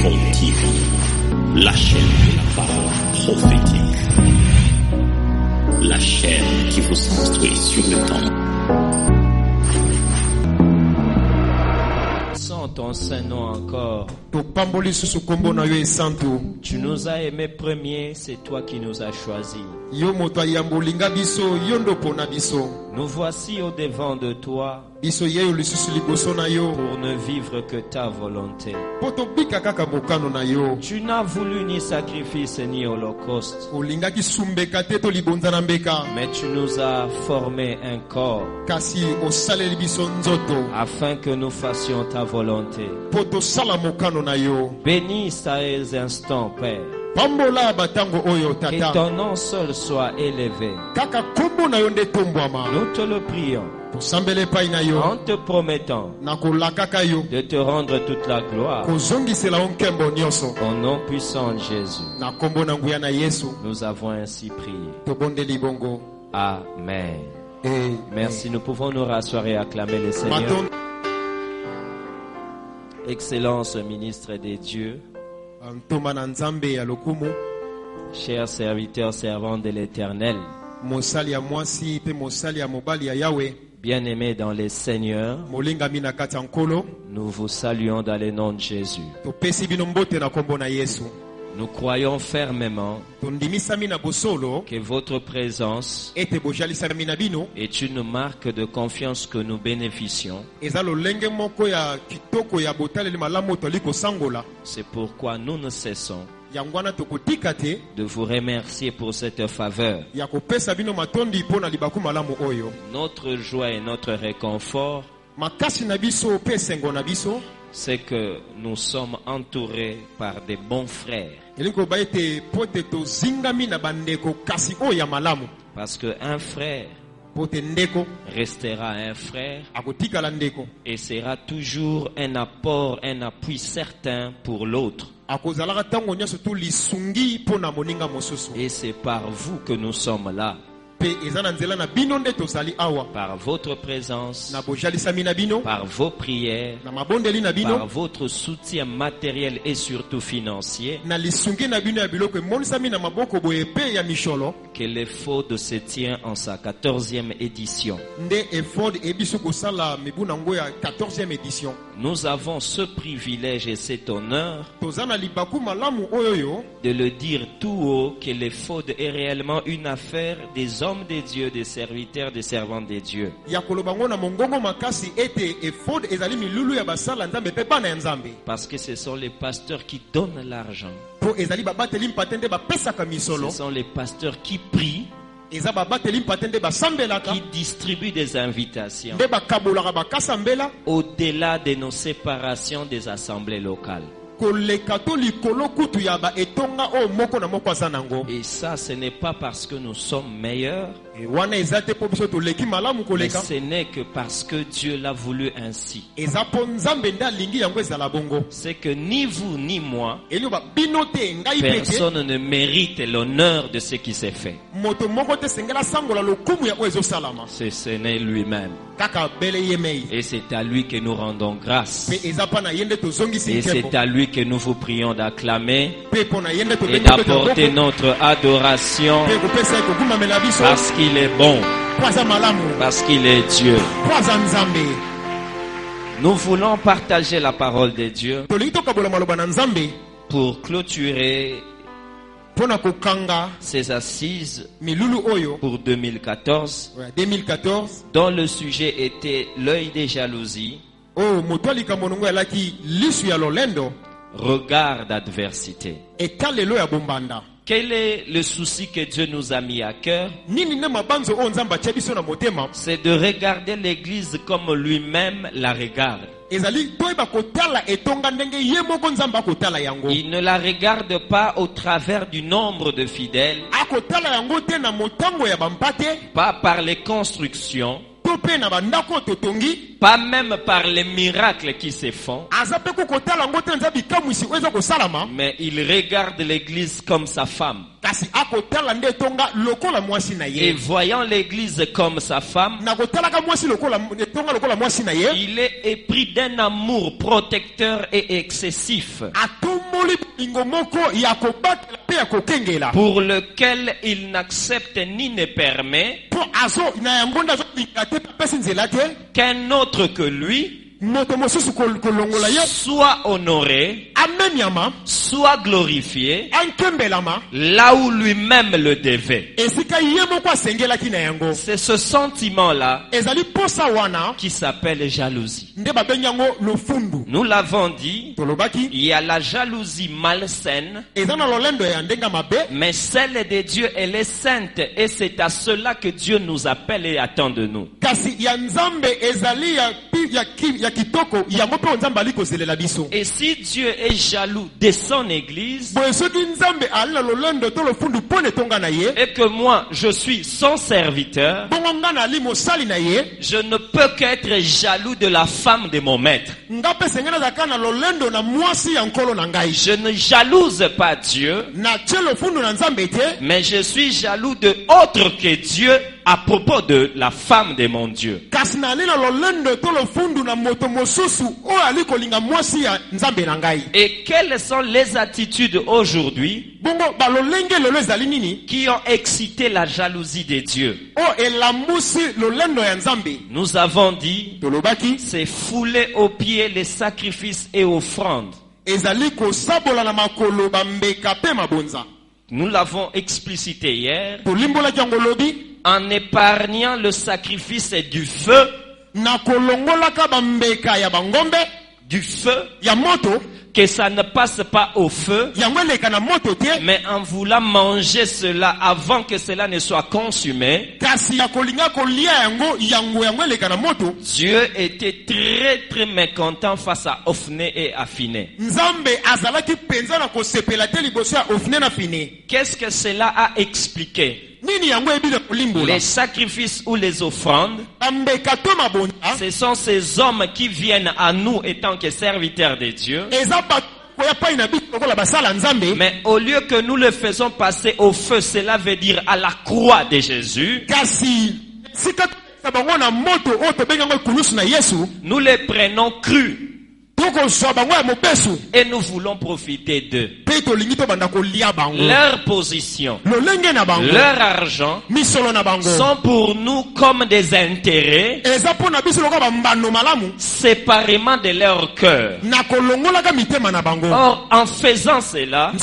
Fold TV, la chaîne de la parole prophétique, la chaîne qui vous instruit sur le temps. Sans ton saint nom encore, tu nous as aimés premiers, c'est toi qui nous as choisis. Nous voici au devant de toi pour ne vivre que ta volonté. Tu n'as voulu ni sacrifice ni holocauste, mais tu nous as formé un corps afin que nous fassions ta volonté. Bénis ces instants, Père. Que ton nom seul soit élevé. Nous te le prions en te promettant de te rendre toute la gloire. Au nom puissant de Jésus, nous avons ainsi prié. Amen. Merci, nous pouvons nous rasseoir et acclamer le Seigneur. Excellence, ministre des dieux, chers serviteurs, servants de l'Éternel, bien-aimés dans les Seigneurs, nous vous saluons dans le nom de Jésus. Nous croyons fermement que votre présence est une marque de confiance que nous bénéficions. C'est pourquoi nous ne cessons de vous remercier pour cette faveur. Notre joie et notre réconfort, c'est que nous sommes entourés par des bons frères. Parce qu'un frère restera un frère et sera toujours un apport, un appui certain pour l'autre. Et c'est par vous que nous sommes là. Par votre présence, par vos prières, par votre soutien matériel et surtout financier, que l'EFOD se tient en sa 14e édition. Nous avons ce privilège et cet honneur de le dire tout haut que l'EFOD est réellement une affaire des hommes des dieux, des serviteurs, des servantes des dieux. Parce que ce sont les pasteurs qui donnent l'argent. Ce sont les pasteurs qui prient, qui distribuent des invitations au-delà de nos séparations des assemblées locales. Et ça, ce n'est pas parce que nous sommes meilleurs, mais ce n'est que parce que Dieu l'a voulu ainsi. C'est que ni vous ni moi, personne ne mérite l'honneur de ce qui s'est fait. Ce n'est lui-même. Et c'est à lui que nous rendons grâce. Et c'est à lui que nous vous prions d'acclamer et d'apporter notre adoration, parce qu'il est bon, parce qu'il est Dieu. Nous voulons partager la parole de Dieu pour clôturer ces assises pour 2014, dont le sujet était l'œil des jalousies, regard d'adversité. Quel est le souci que Dieu nous a mis à cœur? C'est de regarder l'Église comme lui-même la regarde. Il ne la regarde pas au travers du nombre de fidèles, pas par les constructions, pas même par les miracles qui se font, mais il regarde l'Église comme sa femme. Et voyant l'Église comme sa femme, il est épris d'un amour protecteur et excessif. pour lequel il n'accepte ni ne permet qu'un autre que lui soit honoré, soit glorifié, là où lui-même le devait. C'est ce sentiment-là qui s'appelle jalousie. Nous l'avons dit, il y a la jalousie malsaine, mais celle de Dieu, elle est sainte, et c'est à cela que Dieu nous appelle et attend de nous. Et si Dieu est jaloux de son église, et que moi je suis son serviteur, je ne peux qu'être jaloux de la femme de mon maître. Je ne jalouse pas Dieu, mais je suis jaloux de autre que Dieu à propos de la femme de mon Dieu. Et quelles sont les attitudes aujourd'hui qui ont excité la jalousie de Dieu? Nous avons dit, c'est fouler aux pieds les sacrifices et offrandes. Nous l'avons explicité hier, en épargnant le sacrifice du feu, que ça ne passe pas au feu, mais en voulant manger cela avant que cela ne soit consumé. Dieu était très très mécontent face à Ophné et à Phiné. Qu'est-ce que cela a expliqué? Les sacrifices ou les offrandes, ce sont ces hommes qui viennent à nous étant que serviteurs de Dieu. Mais au lieu que nous le faisons passer au feu, cela veut dire à la croix de Jésus, nous les prenons crus. Et nous voulons profiter d'eux. Leur position, leur argent sont pour nous comme des intérêts séparément de leur cœur. Or, en faisant cela,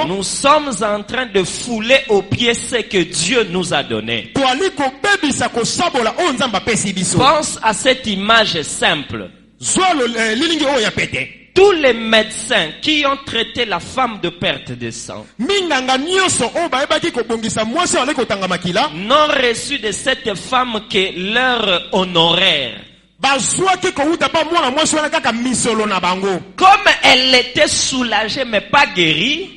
nous sommes en train de fouler aux pieds ce que Dieu nous a donné. Pense à cette image simple. Tous les médecins qui ont traité la femme de perte de sang n'ont reçu de cette femme que leur honoraire. Comme elle était soulagée mais pas guérie,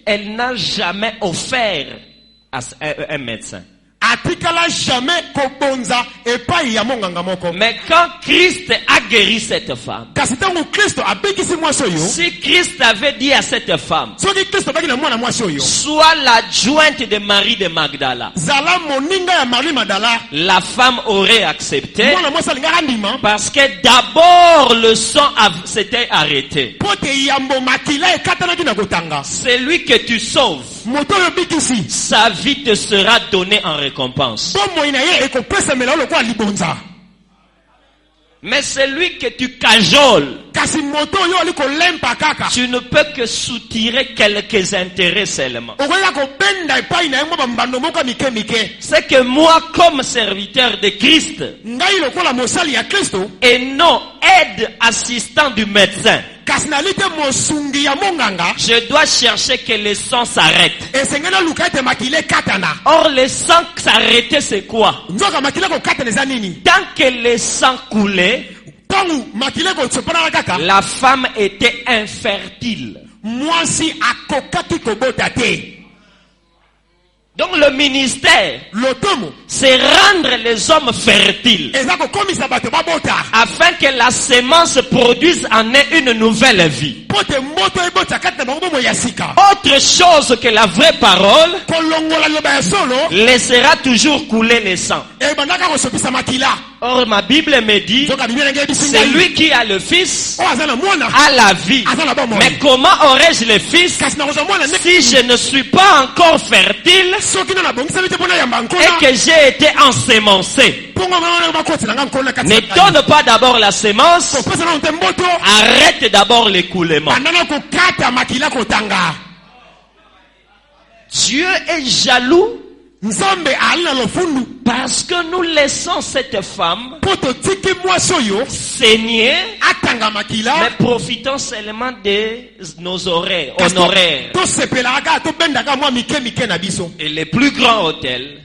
elle n'a jamais offert à un médecin. Mais quand Christ a guéri cette femme, si Christ avait dit à cette femme, sois l'adjointe de Marie de Magdala, la femme aurait accepté, parce que d'abord le sang s'était arrêté. Celui que tu sauves, sa vie te sera donnée en récompense. Mais celui que tu cajoles, tu ne peux que soutirer quelques intérêts seulement. C'est que moi, comme serviteur de Christ, et non aide assistant du médecin, je dois chercher que le sang s'arrête. Or, le sang s'arrêtait, c'est quoi? Tant que le sang coulait, la femme était infertile. Donc le ministère, c'est rendre les hommes fertiles, afin que la sémence produise en eux une nouvelle vie. Autre chose que la vraie parole laissera toujours couler le sang. Or ma Bible me dit, c'est lui qui a le Fils a la vie. Mais comment aurais-je le Fils si je ne suis pas encore fertile et que j'ai été ensemencé? Ne donne pas d'abord la semence, arrête d'abord l'écoulement. Dieu est jaloux parce que nous laissons cette femme saigner, mais profitons seulement de nos honoraires. Et les plus grands hôtels,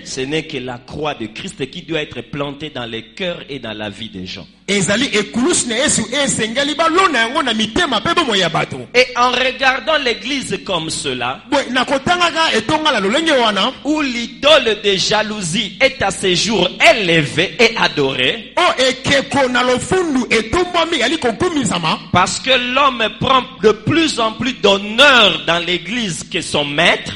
ce n'est que la croix de Christ qui doit être plantée dans les cœurs et dans la vie des gens. Et en regardant l'église comme cela, où l'idole de jalousie est à ce jour élevée et adorée, parce que l'homme prend de plus en plus d'honneur dans l'église que son maître,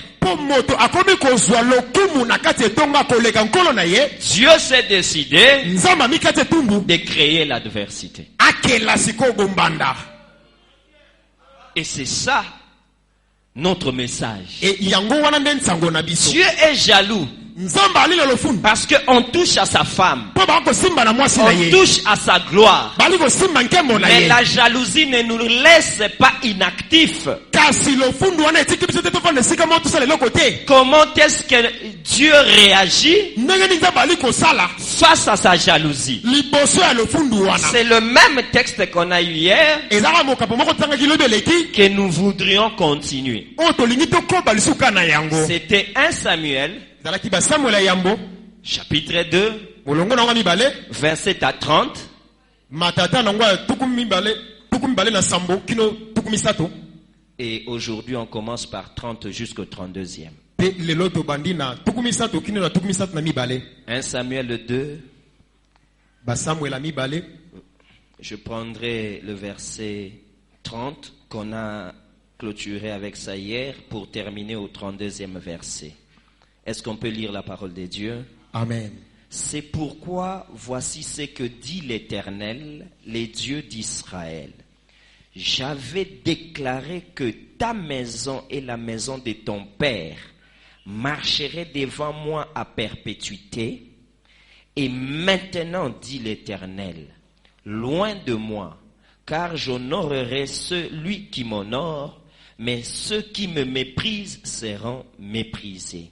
Dieu s'est décidé de créer l'adversité. Et c'est ça notre message. Dieu est jaloux parce qu'on touche à sa femme, on touche à sa gloire. Mais la jalousie ne nous laisse pas inactifs. Comment est-ce que Dieu réagit face à sa jalousie? C'est le même texte qu'on a eu hier que nous voudrions continuer. C'était 1 Samuel chapitre 2 verset à 30. Et aujourd'hui on commence par 30 jusqu'au 32e. 1 Samuel 2. Je prendrai le verset 30 qu'on a clôturé avec ça hier pour terminer au 32e verset. Est-ce qu'on peut lire la parole de Dieu? Amen. C'est pourquoi voici ce que dit l'Éternel, les dieux d'Israël. J'avais déclaré que ta maison et la maison de ton père marcheraient devant moi à perpétuité. Et maintenant, dit l'Éternel, loin de moi, car j'honorerai celui qui m'honore, mais ceux qui me méprisent seront méprisés.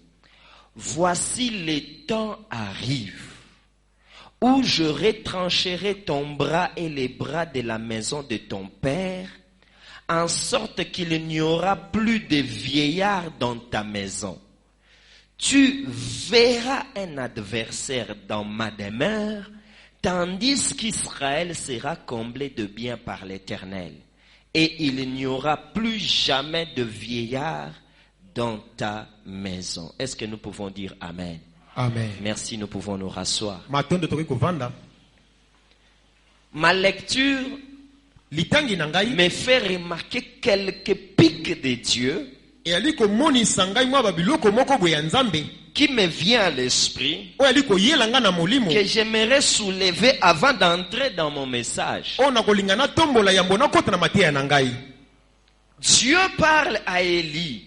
Voici les temps arrivent où je retrancherai ton bras et les bras de la maison de ton père, en sorte qu'il n'y aura plus de vieillards dans ta maison. Tu verras un adversaire dans ma demeure, tandis qu'Israël sera comblé de bien par l'Éternel. Et il n'y aura plus jamais de vieillards dans ta maison. Est-ce que nous pouvons dire Amen? Amen. Merci, nous pouvons nous rasseoir. Ma lecture me fait remarquer quelques pics de Dieu qui me vient à l'esprit, que j'aimerais soulever avant d'entrer dans mon message. Dieu parle à Élie.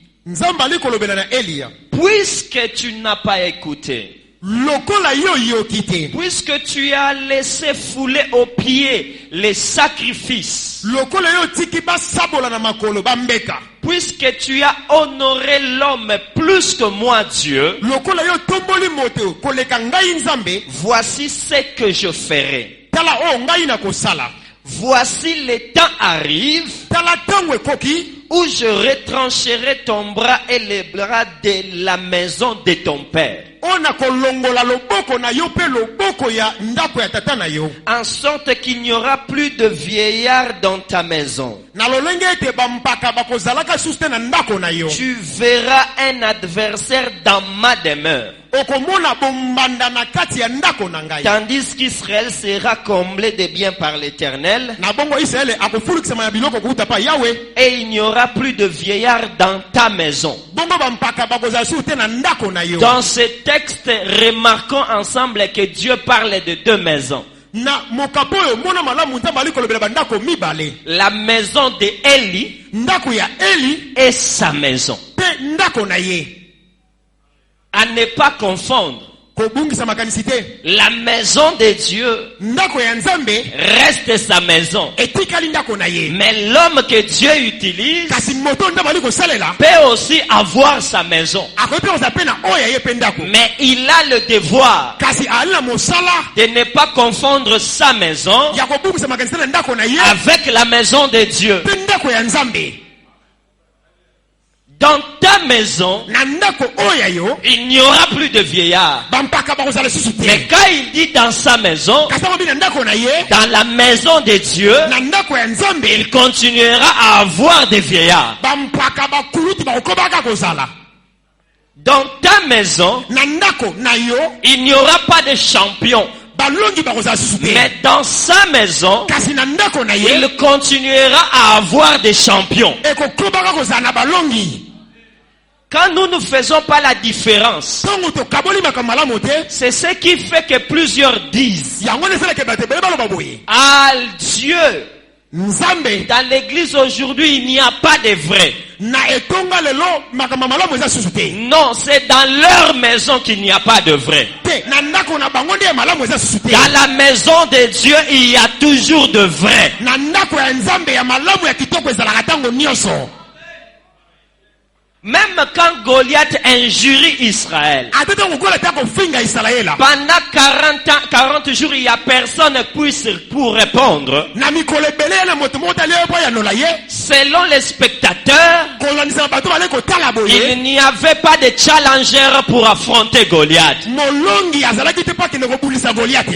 Puisque tu n'as pas écouté, puisque tu as laissé fouler aux pieds les sacrifices, puisque tu as honoré l'homme plus que moi Dieu, voici ce que je ferai. Voici les temps arrivent où je retrancherai ton bras et les bras de la maison de ton père, en sorte qu'il n'y aura plus de vieillards dans ta maison. Tu verras un adversaire dans ma demeure. Tandis qu'Israël sera comblé de biens par l'Éternel. Et il n'y aura plus de vieillard dans ta maison. Dans ce texte, remarquons ensemble que Dieu parle de deux maisons. La maison de Élie et sa maison. À ne pas confondre. La maison de Dieu reste sa maison. Mais l'homme que Dieu utilise peut aussi avoir sa maison. Mais il a le devoir de ne pas confondre sa maison avec la maison de Dieu. Dans ta maison, il n'y aura plus de vieillard. Mais quand il dit dans sa maison, dans la maison de Dieu, il continuera à avoir des vieillards. Dans ta maison, il n'y aura pas de champion. Mais dans sa maison, il continuera à avoir des champions. Quand nous ne faisons pas la différence, c'est ce qui fait que plusieurs disent: ah, Dieu, dans l'église aujourd'hui, il n'y a pas de vrai. Non, c'est dans leur maison qu'il n'y a pas de vrai. Dans la maison de Dieu, il y a toujours de vrai. Même quand Goliath injurie Israël, pendant 40 jours, il n'y a personne pour répondre. Selon les spectateurs, il n'y avait pas de challenger pour affronter Goliath.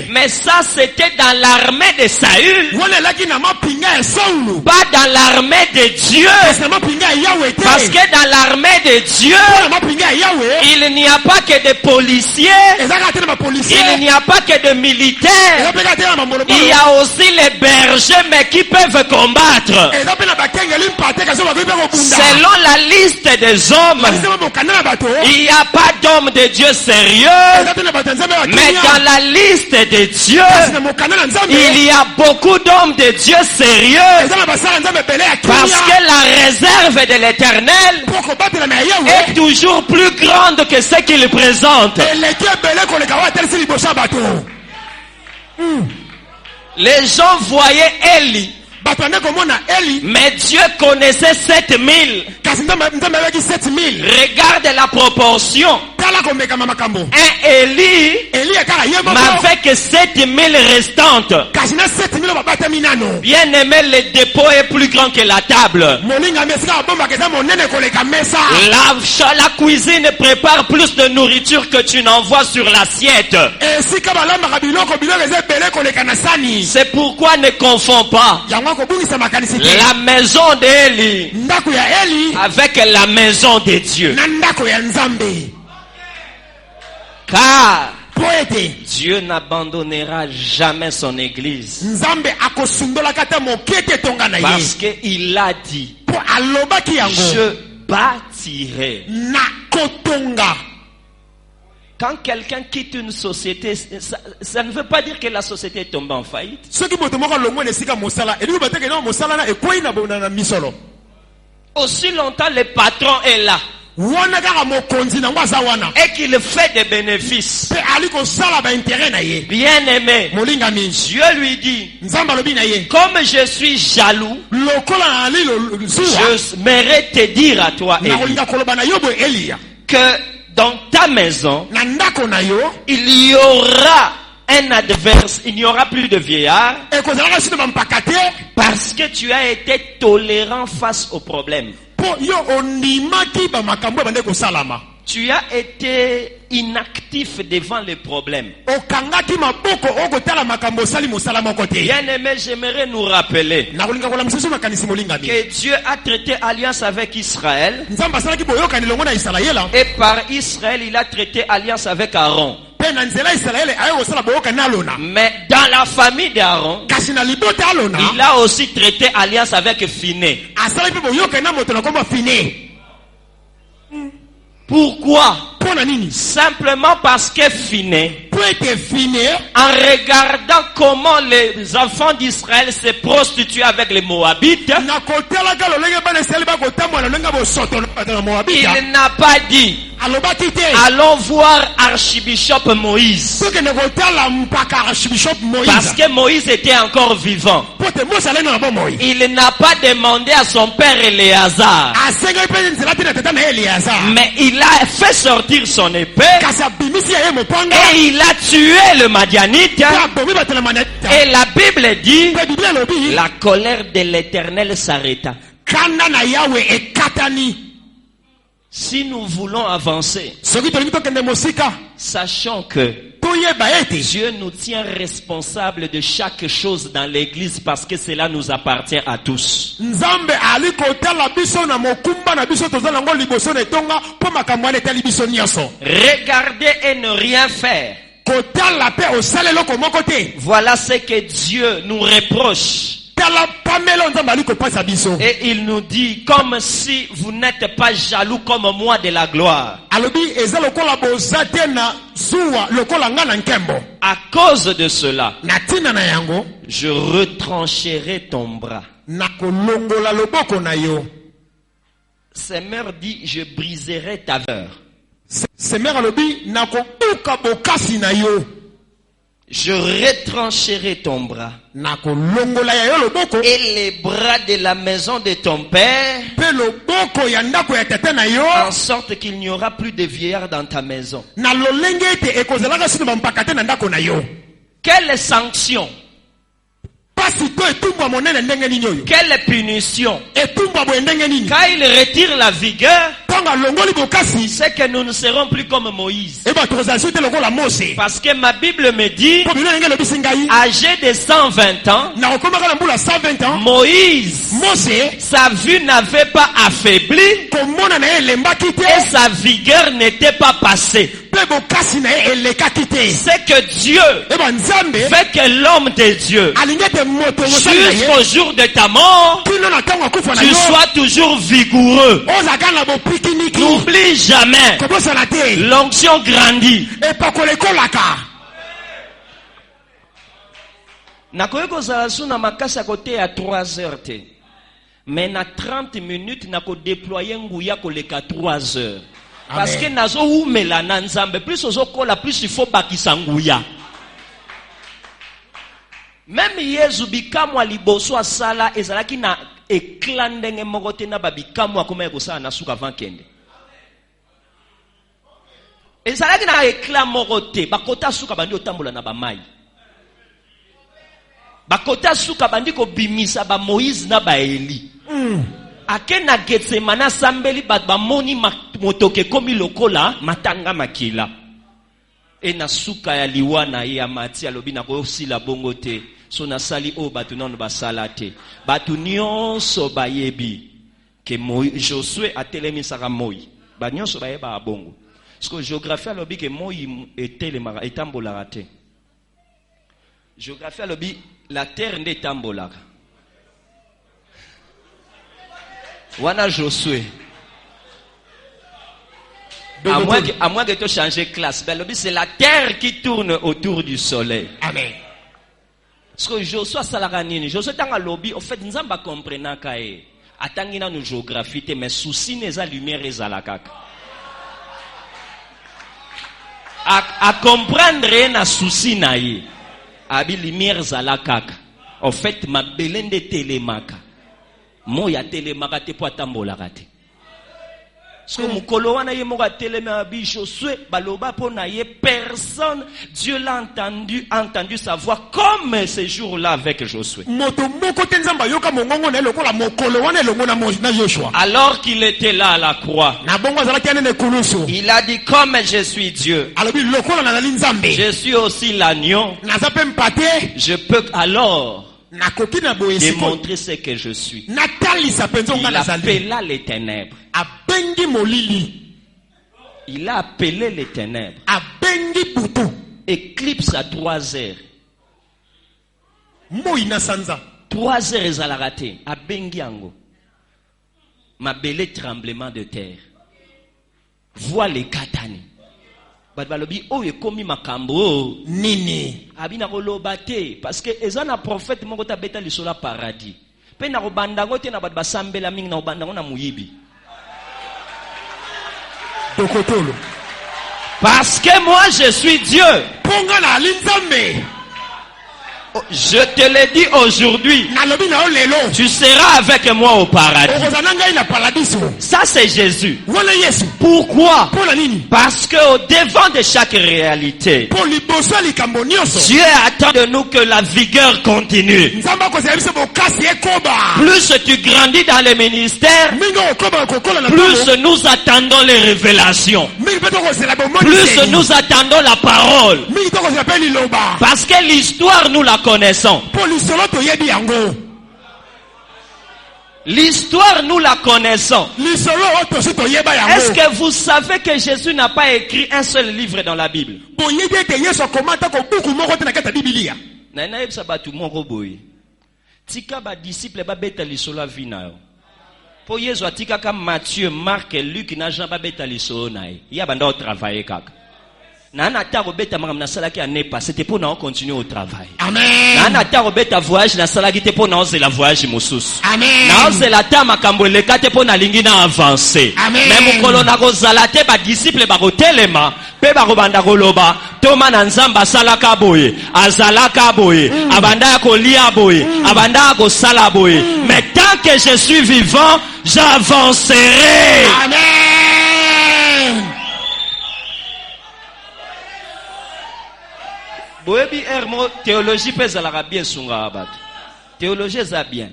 Mais ça, c'était dans l'armée de Saül, pas dans l'armée de Dieu. Parce que dans l'armée de Dieu, il n'y a pas que des policiers, il n'y a pas que des militaires, il y a aussi les bergers, mais qui peuvent combattre. Selon la liste des hommes, il n'y a pas d'hommes de Dieu sérieux, mais dans la liste de Dieu, il y a beaucoup d'hommes de Dieu sérieux, parce que la réserve de l'Éternel est toujours plus grande que ce qu'il présente. Les gens voyaient Élie, mais Dieu connaissait 7000. Regarde la proportion. Un Élie n'avait que 7000 restantes. Bien aimé, le dépôt est plus grand que la table. La cuisine prépare plus de nourriture que tu n'envoies sur l'assiette. C'est pourquoi ne confonds pas la maison d'Élie avec la maison de Dieu. Car Dieu n'abandonnera jamais son église. Parce qu'il a dit: je bâtirai. Quand quelqu'un quitte une société, ça ne veut pas dire que la société est tombée en faillite. Aussi longtemps le patron est là et qu'il fait des bénéfices, bien aimé, Dieu lui dit: comme je suis jaloux, je m'aimerais te dire à toi, Élie, que dans ta maison, il y aura un adversaire, il n'y aura plus de vieillard, parce que tu as été tolérant face aux problèmes. Tu as été inactif devant les problèmes. Bien-aimé, j'aimerais nous rappeler que Dieu a traité alliance avec Israël. Et par Israël, il a traité alliance avec Aaron. Mais dans la famille d'Aaron, il a aussi traité alliance avec Phiné. Pourquoi? Simplement parce que Phiné, en regardant comment les enfants d'Israël se prostituaient avec les Moabites, il n'a pas dit allons voir archibishop Moïse, parce que Moïse était encore vivant. Il n'a pas demandé à son père Éléazar, mais il a fait sortir son épée et il a tué le Madianite. Et la Bible dit la colère de l'Éternel s'arrêta. Si nous voulons avancer, sachons que Dieu nous tient responsables de chaque chose dans l'église parce que cela nous appartient à tous. Regardez et ne rien faire. Voilà ce que Dieu nous reproche. Et il nous dit, comme si vous n'êtes pas jaloux comme moi de la gloire. À cause de cela, je retrancherai ton bras. Seigneur dit, je briserai ta peur. Je retrancherai ton bras et les bras de la maison de ton père, en sorte qu'il n'y aura plus de vieillards dans ta maison. Quelle sanction? Quelle punition? Quand il retire la vigueur, c'est que nous ne serons plus comme Moïse. Parce que ma Bible me dit, âgé de 120 ans, Moïse, sa vue n'avait pas affaibli et sa vigueur n'était pas passée. C'est que Dieu fait que l'homme de Dieu, jusqu'au jour de ta mort, tu sois toujours vigoureux. N'oublie jamais, l'onction grandit. Nakoye kozala suna makasi à côté à 3 heures te. Mais na 30 minutes nako déployer nguya koleka 3 heures. Parce que nazo umela na nzambe plus ozokola plus il faut bakisa nguya. Même Yesu bikamwa liboso asala ezalaki na éclat ndenge moko te na babikamwa akoma ekosala na suka vankende. Ezalaki na éclat moko te bakota suka bandi otambola na bamai. Bakota suka bandi ko bimisa ba Moïse na ba Eli. Akena Getsemana sambeli ba moni motoke komi lokola matanga makila. E na suka ya liwana ya mati alobi na ko sila bongo te. So na sali o batu non basala te. Batu nyonso bayebi ke Josué atelemisaka Moïse. Ba nyonso bayeba bongo. Parce que géographie alobi ke Moïse etelemaka etambolaka te. Géographie alobi la terre n'est tambolaka. Wana Josué. À moins que tu changes de classe. C'est la terre qui tourne autour du soleil. Amen. Parce que Josué salaranini. Josué tanga lobby. En fait, nous avons compris nakae. Atangina nos géographie mais souci n'est la lumière ezalakaka. À comprendre na souci naie. Abi lumière zalakaka. En fait, ma belende telemaka. Moya telemaka te po atambolaka te. Personne, Dieu l'a entendu sa voix comme ce jour-là avec Josué. Alors qu'il était là à la croix, il a dit comme je suis Dieu, je suis aussi l'agneau, je peux alors démontrer ce que je suis. Il appela les ténèbres. Il a appelé les ténèbres. Éclipse à 3 heures. 3 heures ezalakate. Abengi yango. Mabele tremblement de terre. Vois les katani. Badbalobi o ekomi makambo nini. Abina kolobate parce que ezana prophète moko ta beta lisola paradis. Pe na kobandango te na badba sambela mingi na kobandango na muyibi. Parce que moi je suis Dieu. Je te l'ai dit aujourd'hui. Tu seras avec moi au paradis. Ça c'est Jésus. Pourquoi? Parce que au devant de chaque réalité, Dieu attend de nous que la vigueur continue. Plus tu grandis dans le ministère, plus nous attendons les révélations. Plus nous attendons la parole. Parce que l'histoire nous la connaissons. L'histoire nous la connaissons. Est-ce que vous savez que Jésus n'a pas écrit un seul livre dans la Bible? Tika ba disciple ba beta lisolo vina yo. Po Yesu atika ka Matthieu, Marc, Luc na Jean ba beta lisolo na ye. Ya banda o travailler kaka. Na na ta robeta mangam na salaki année passée, c'était pour na continuer au travail. Amen. Na na ta robeta voyage na salaki te pour na oser la voyage mosusu. Amen. Na oser la ta makambo le kate pour na lingi na avancer. Même kolona ko zalate ba disciple ba ko telema, pe ba ko banda ko loba, toma na nzamba salaka boye, azalaka boye, abanda ko lia boye, abanda ko sala boye. Mais tant que je suis vivant, j'avancerai. Amen. Boebi ermo théologie pèse la bien sunga abat. Théologie ça bien.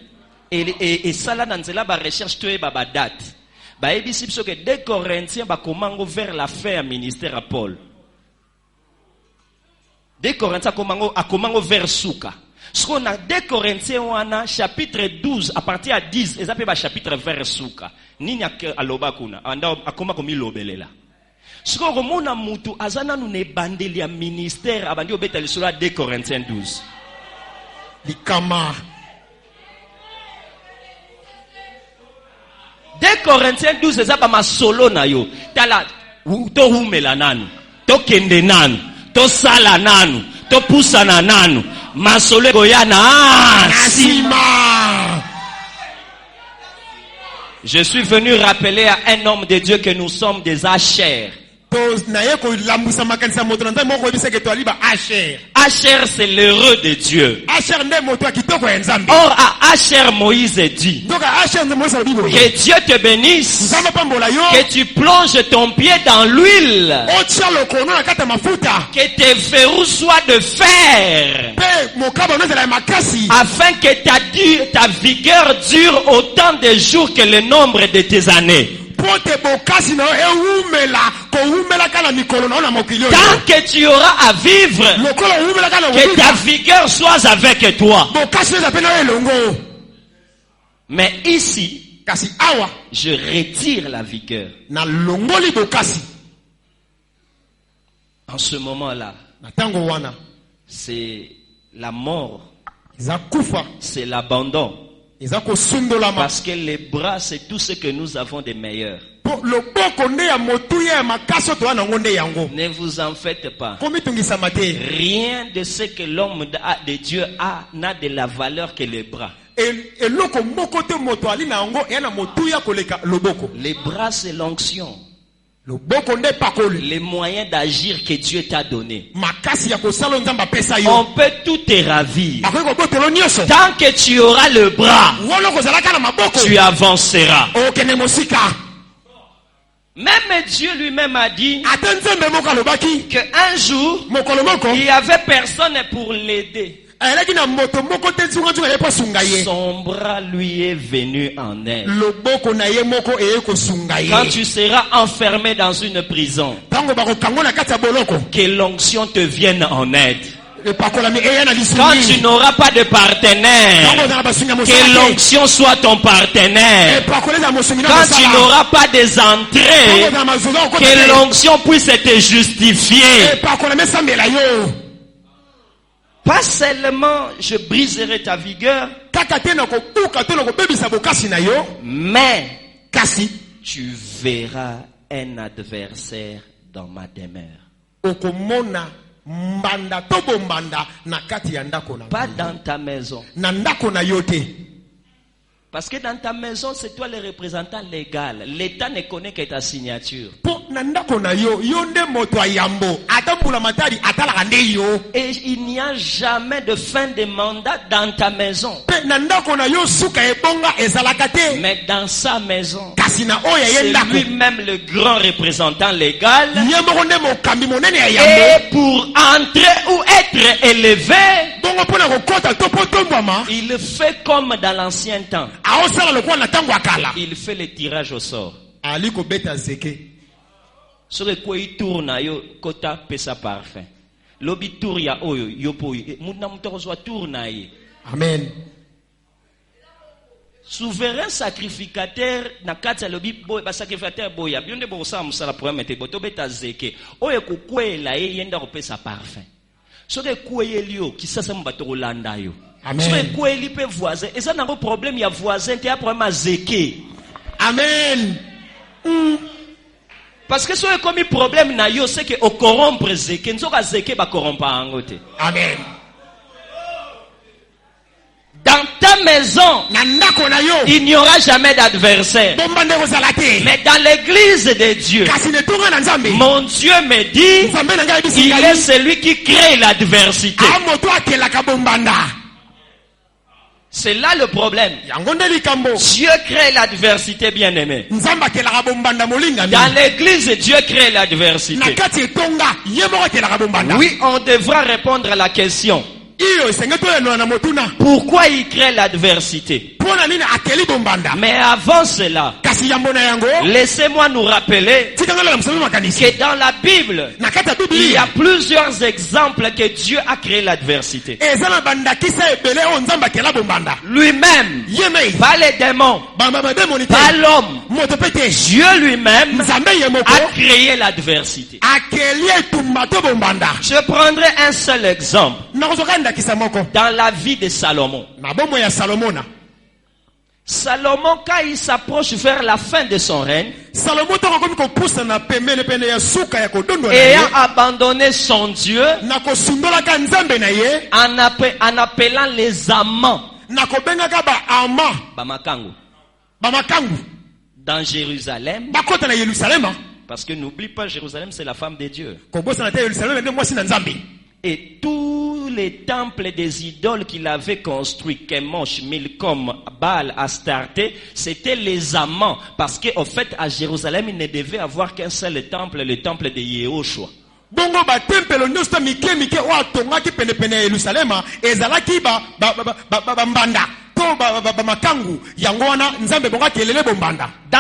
Et ça là dans la recherche to ba date. Ba ebi sipso que 2 Corinthiens ba komango vers la fin à ministère à Paul. 2 Corinthiens komango vers suka. Ce qu'on a 2 Corinthiens wana chapitre 12 à partir à 10 et ça peut ba chapitre vers suka. Nini aloba kuna anda akoma komi lobelela. Ce qu'on remonte à Moutou, Azana nous ne bandeli ya ministère, abandi obeta lisura 2 Corinthiens 12. Likama. 2 Corinthiens 12, c'est ça pas ma solo na yo. Tala, to humela nanu, to kende nanu, to sala nanu, to pusa na nanu, ma solo goyana Nasima. Je suis venu rappeler à un homme de Dieu que nous sommes des Asher. Asher, c'est l'heureux de Dieu. Or, à Asher, Moïse dit que Dieu te bénisse, que tu plonges ton pied dans l'huile, que tes verrous soient de fer, afin que ta vigueur dure autant de jours que le nombre de tes années. Tant que tu auras à vivre, que ta vigueur soit avec toi. Mais ici, je retire la vigueur. En ce moment-là, c'est la mort, c'est l'abandon. Parce que les bras, c'est tout ce que nous avons de meilleur. Ne vous en faites pas. Rien de ce que l'homme de Dieu a n'a de la valeur que les bras. Les bras, c'est l'onction. Les moyens d'agir que Dieu t'a donné. On peut tout te ravir. Tant que tu auras le bras, tu avanceras. Même Dieu lui-même a dit qu'un jour, il n'y avait personne pour l'aider. Son bras lui est venu en aide. Quand tu seras enfermé dans une prison, que l'onction te vienne en aide. Quand tu n'auras pas de partenaire, que l'onction soit ton partenaire. Quand tu n'auras pas des entrées, que l'onction puisse te justifier. Pas seulement je briserai ta vigueur, mais tu verras un adversaire dans ma demeure. Pas dans ta maison. Parce que dans ta maison, c'est toi le représentant légal. L'État ne connaît que ta signature. Et il n'y a jamais de fin de mandat dans ta maison. Mais dans sa maison, c'est lui-même le grand représentant légal. Et pour entrer ou être élevé, il fait comme dans l'ancien temps. Il fait le tirage au sort. Sur le quoi il tourne, kota pesa parfum. Lobi tour ya oyo yopo muna mutorozo tourne. Amen. Souverain sacrificateur na kati lobi boy ba sacrificateur boya bionde bo sa musala pour mettre boto beta zeke oyo kukwela yenda ko pesa parfum. Sur le quoi elio ki sasa mbato kolanda yo. Amen. Sur le quoi eli pe voisin et ça n'a pas problème il y a voisin qui a problème à zeke. Amen. Parce que ce qui est problème na yo c'est que au corrompre zeke nzoka zeke ba corrompa angote. Amen. Dans ta maison, il n'y aura jamais d'adversaire. Mais dans l'église de Dieu, mon Dieu me dit, il est celui qui crée l'adversité. C'est là le problème. Dieu crée l'adversité, bien-aimé. Dans l'église, Dieu crée l'adversité. Oui, on devra répondre à la question. Pourquoi il crée l'adversité? Mais avant cela, laissez-moi nous rappeler que dans la Bible, il y a plusieurs exemples que Dieu a créé l'adversité. Lui-même, pas les démons, pas l'homme, Dieu lui-même a créé l'adversité. Je prendrai un seul exemple. Dans la vie de Salomon. Salomon, quand il s'approche vers la fin de son règne, ayant abandonné son Dieu, en appelant les amants, dans Jérusalem, parce que n'oublie pas, Jérusalem c'est la femme de Dieu. Et tous les temples des idoles qu'il avait construits, Kemosh, Milcom, Baal, Astarté, c'était les amants. Parce qu'au fait, à Jérusalem, il ne devait avoir qu'un seul temple, le temple de Yehoshua. Dans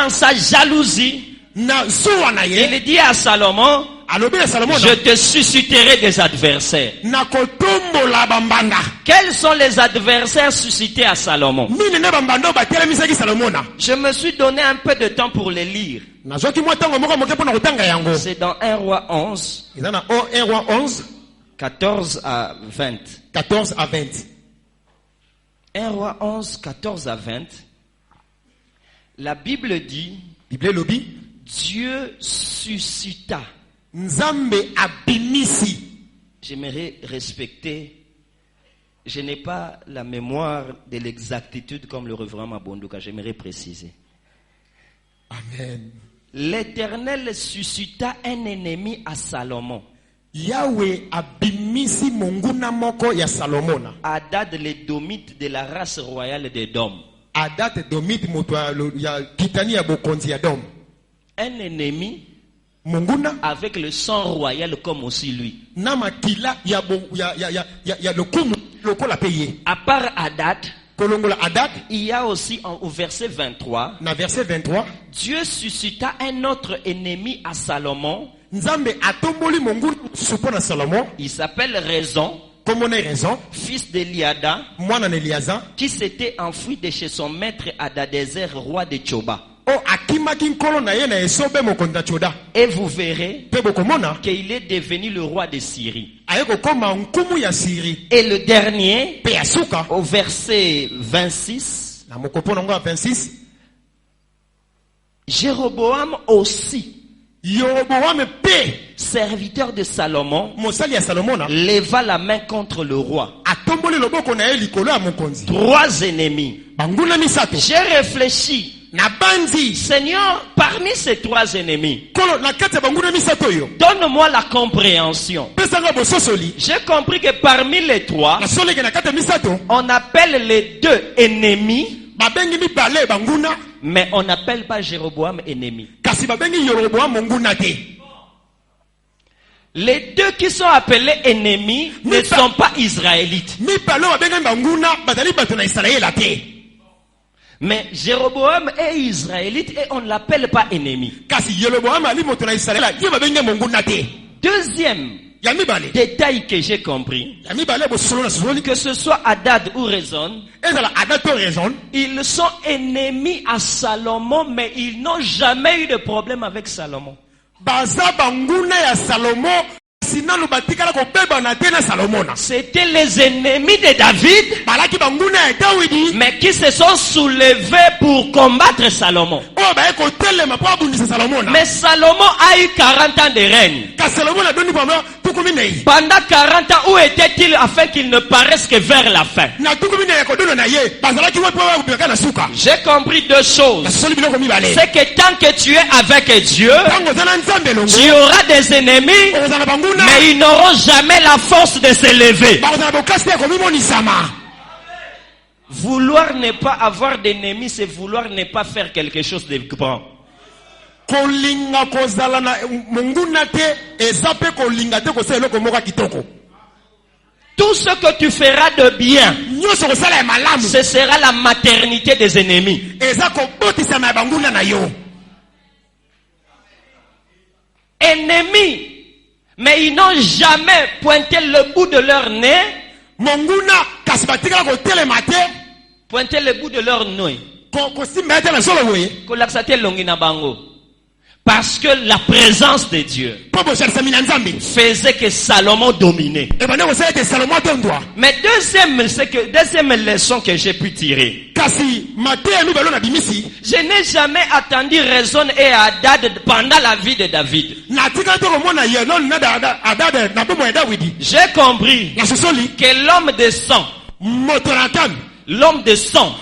sa jalousie, il dit à Salomon, je te susciterai des adversaires. Quels sont les adversaires suscités à Salomon? Je me suis donné un peu de temps pour les lire. C'est dans 1 Roi 11, 14 à 20. 14 à 20. 1 Roi 11, 14 à 20. La Bible dit, Dieu suscita. J'aimerais respecter. Je n'ai pas la mémoire de l'exactitude comme le reverend Mabondoka. J'aimerais préciser. Amen. L'Éternel suscita un ennemi à Salomon. Yahweh abimisi monguna moko ya Salomona. Hadad le domite de la race royale d'Édom. Hadad domite moto ya kitani ya bokonzi ya Dom. un ennemi Monguna avec le sang royal comme aussi lui. Namakila ya le kumu le ko la payer. À part Hadad, Kolongola Hadad, il y a aussi au verset 23. Na verset 23, Dieu suscita un autre ennemi à Salomon. Nzambe atomboli monguna supona Salomon. Il s'appelle Raison. Comme on a raison, Fils d'Eliada, moi nan Eliasa, qui s'était enfui de chez son maître Hadadezer, roi de Tchoba. Et vous verrez qu'il est devenu le roi de Syrie. Et le dernier, au verset 26, Jéroboam aussi, serviteur de Salomon, leva la main contre le roi. 3 ennemis. J'ai réfléchi. Seigneur, parmi ces 3 ennemis, donne-moi la compréhension. J'ai compris que parmi les 3, on appelle les 2 ennemis, mais on n'appelle pas Jéroboam ennemi. Les 2 qui sont appelés ennemis ne sont pas israélites. Mais Jéroboam est israélite et on ne l'appelle pas ennemi. Deuxième détail que j'ai compris, que ce soit Hadad ou Raison, ils sont ennemis à Salomon, mais ils n'ont jamais eu de problème avec Salomon. C'était les ennemis de David, mais qui se sont soulevés pour combattre Salomon. Mais Salomon a eu 40 ans de règne. Pendant 40 ans, où était-il afin qu'il ne paraisse que vers la fin? J'ai compris 2 choses. C'est que tant que tu es avec Dieu, tu auras des ennemis, mais ils n'auront jamais la force de se lever. Vouloir ne pas avoir d'ennemis, c'est vouloir ne pas faire quelque chose de grand. Tout ce que tu feras de bien, ce sera la maternité des ennemis. Ennemis, mais ils n'ont jamais pointé le bout de leur nez. Pointé le bout de leur nez. Parce que la présence de Dieu faisait que Salomon dominait. Mais deuxième leçon que j'ai pu tirer, je n'ai jamais attendu Raison et Hadad pendant la vie de David. J'ai compris que l'homme de sang,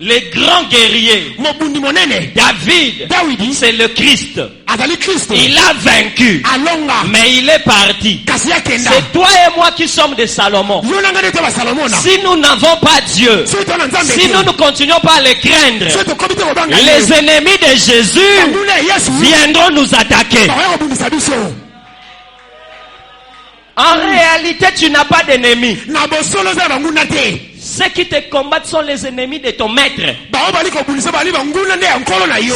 le grand guerrier, David, c'est le Christ. Il a vaincu, mais il est parti. C'est toi et moi qui sommes de Salomon. Si nous n'avons pas Dieu, si nous ne continuons pas à le craindre, les ennemis de Jésus viendront nous attaquer. En réalité, tu n'as pas d'ennemis. Ceux qui te combattent sont les ennemis de ton maître.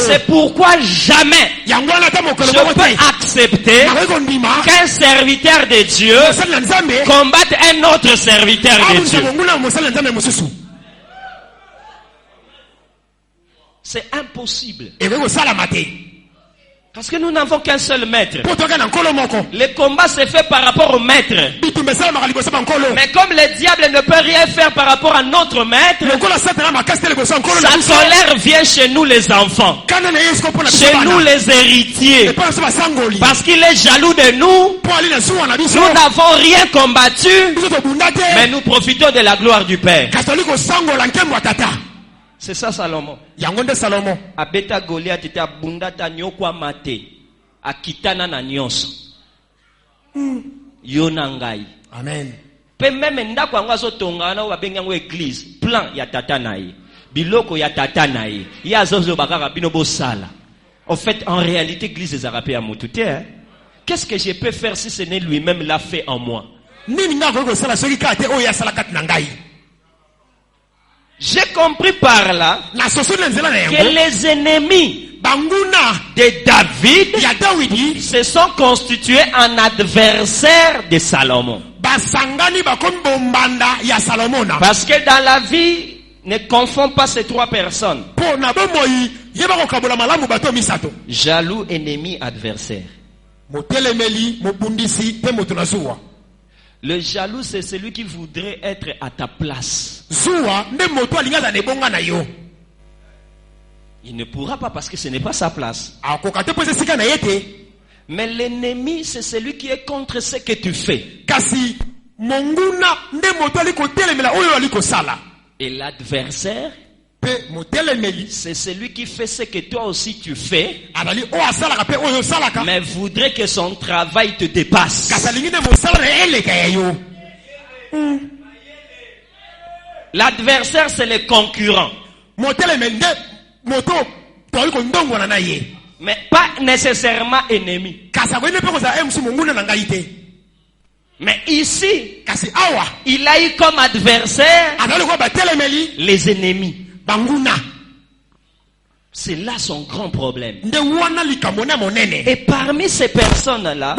C'est pourquoi jamais je peux accepter qu'un serviteur de Dieu combatte un autre serviteur de Dieu. C'est impossible. Parce que nous n'avons qu'un seul maître. Le combat se fait par rapport au maître. Mais comme le diable ne peut rien faire par rapport à notre maître, sa colère vient chez nous les enfants, chez nous les héritiers. Parce qu'il est jaloux de nous. Nous n'avons rien combattu, mais nous profitons de la gloire du Père. C'est ça Salomon. Abeta Goliath était abundata nyokwa mate. Akitana na nyonso. Yonangai. Amen. Pe même ndako ngwazo tongana wa benga ngo église. Plan ya tata naye. Biloko ya tata naye. Ya zozo bakaka bino bosala. En fait, en réalité, l'église des Arabes à Moutouté, hein? Qu'est-ce que je peux faire si ce n'est lui-même l'a fait en moi? J'ai compris par là que les ennemis de David se sont constitués en adversaires de Salomon. Parce que dans la vie, ne confonds pas ces trois personnes. Jaloux, ennemi, adversaire. Le jaloux, c'est celui qui voudrait être à ta place. Il ne pourra pas parce que ce n'est pas sa place. Mais l'ennemi, c'est celui qui est contre ce que tu fais. Et l'adversaire, c'est celui qui fait ce que toi aussi tu fais, mais voudrait que son travail te dépasse. L'adversaire, c'est le concurrent. Mais pas nécessairement ennemi. Mais ici, il a eu comme adversaire les ennemis. C'est là son grand problème. Et parmi ces personnes-là,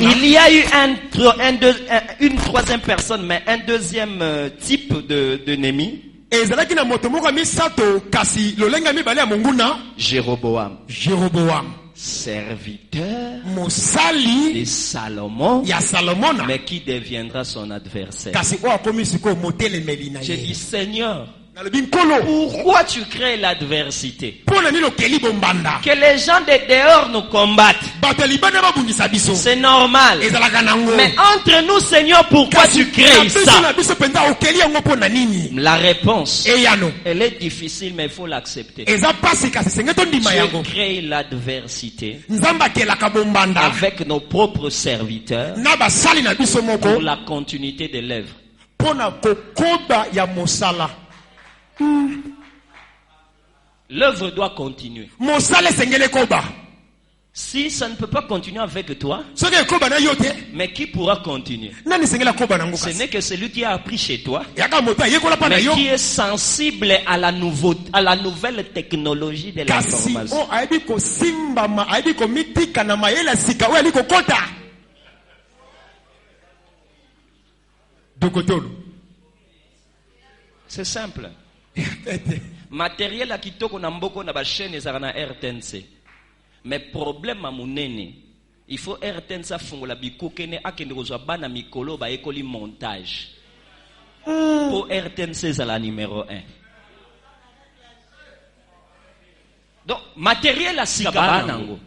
il y a eu une troisième personne, mais un deuxième type d'ennemi. Jéroboam. Serviteur de Salomon, mais qui deviendra son adversaire. J'ai dit, Seigneur, pourquoi tu crées l'adversité? Que les gens de dehors nous combattent, c'est normal. Mais entre nous, Seigneur, pourquoi tu crées ça? La réponse, elle est difficile, mais il faut l'accepter. Tu crées l'adversité avec nos propres serviteurs pour la continuité de l'œuvre. L'œuvre doit continuer. Si ça ne peut pas continuer avec toi, mais qui pourra continuer? Ce n'est que celui qui a appris chez toi, mais qui est sensible à la nouvelle technologie de l'information. C'est simple. Matériel à kitoko na mboko na ba chaîne ezara na RTNC. Mais problème à munene, il faut RTNC fongola bikokene akende kozwa bana mikolo ba ekoli montage. Pour RTNC c'est la numéro 1. Donc matériel à sika banango.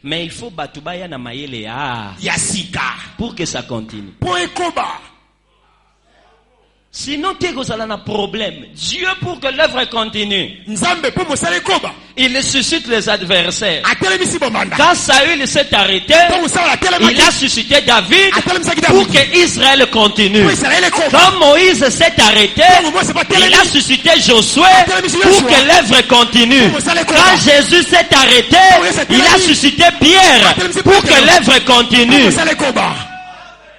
Mais il faut batubaya na mayele ya sika pour que ça continue. Pour ekoba. Sinon, tu as un problème. Dieu, pour que l'œuvre continue, il suscite les adversaires. Quand Saül s'est arrêté, il a suscité David pour que Israël continue. Quand Moïse s'est arrêté, il a suscité Josué pour que l'œuvre continue. Quand Jésus s'est arrêté, il a suscité Pierre pour que l'œuvre continue.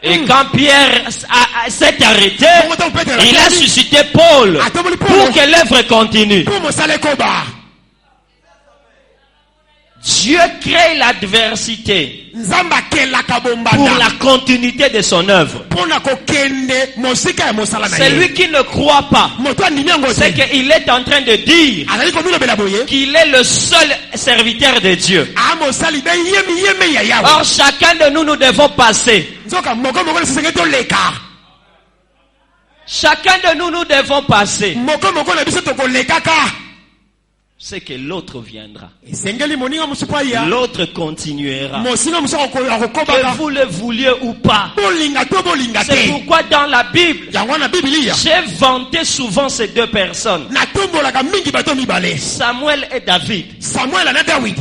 Et quand Pierre s'est arrêté, il a suscité Paul pour que l'œuvre continue. Dieu crée l'adversité pour la continuité de son œuvre. Celui qui ne croit pas, c'est qu'il est en train de dire qu'il est le seul serviteur de Dieu. Or, chacun de nous devons passer. Chacun de nous devons passer. C'est que l'autre viendra. L'autre continuera. Que vous le vouliez ou pas. C'est pourquoi dans la Bible, j'ai vanté souvent ces deux personnes. Samuel et David.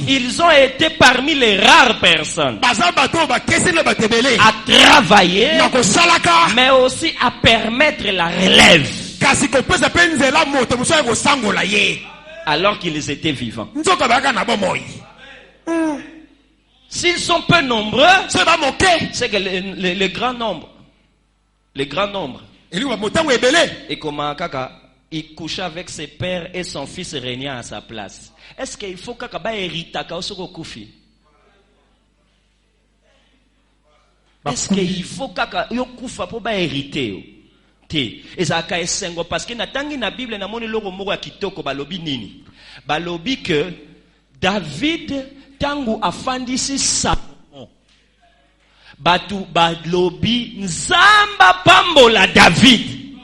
Ils ont été parmi les rares personnes à travailler, mais aussi à permettre la relève. alors qu'ils étaient vivants. S'ils sont peu nombreux, c'est que le grand nombre. Le grand nombre. Et comment kaka, il coucha avec ses pères et son fils régnait à sa place. Est-ce qu'il faut kaka ba hérita ka osoko kufi? Est-ce qu'il faut kaka yo kufa po ba hériter? Te. Ezaka esengo parce que natangi na Bible na moni loko moko ya kitoko balobi nini? Balobi que David tangu afandisi Salomo. Batu balobi nzamba pambola David.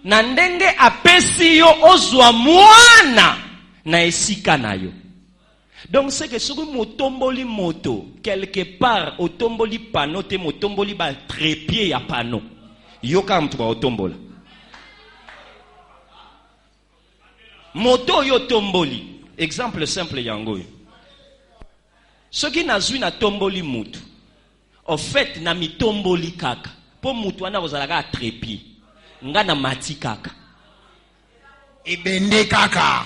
Na ndenge apesi yo ozwa mwana na esika na yo. Donc c'est que soki motomboli moto quelque part otomboli panneau te motomboli ba trépied ya panneau. Yoka mtu ba otombola. Moto yo tomboli. Exemple simple yango. Soki nazwi na tomboli mutu. En fait na mitomboli kaka. Po mutu wana kozalaka trépied. Nga na mati kaka. Ebende kaka.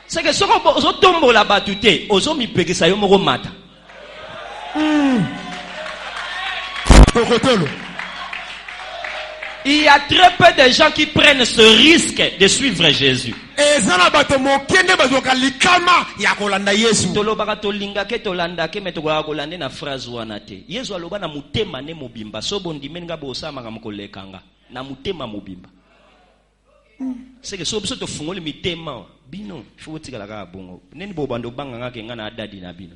C'est que soko ozo tombola batute, ozo mipekisa yo moko mata. Il y a très peu de gens qui prennent ce risque de suivre Jésus. Tolobaka tolinga ke tolanda ke metoka kolande na phrase wana te. Yesu aloba na mutema ne mobimba so bondimenga bosama ngamkolekanga na mutema mobimba. C'est que so biso to fungoli mitema bino faut tikala ka bongo. Neni bo bando banga ngake ngana adadi na bino.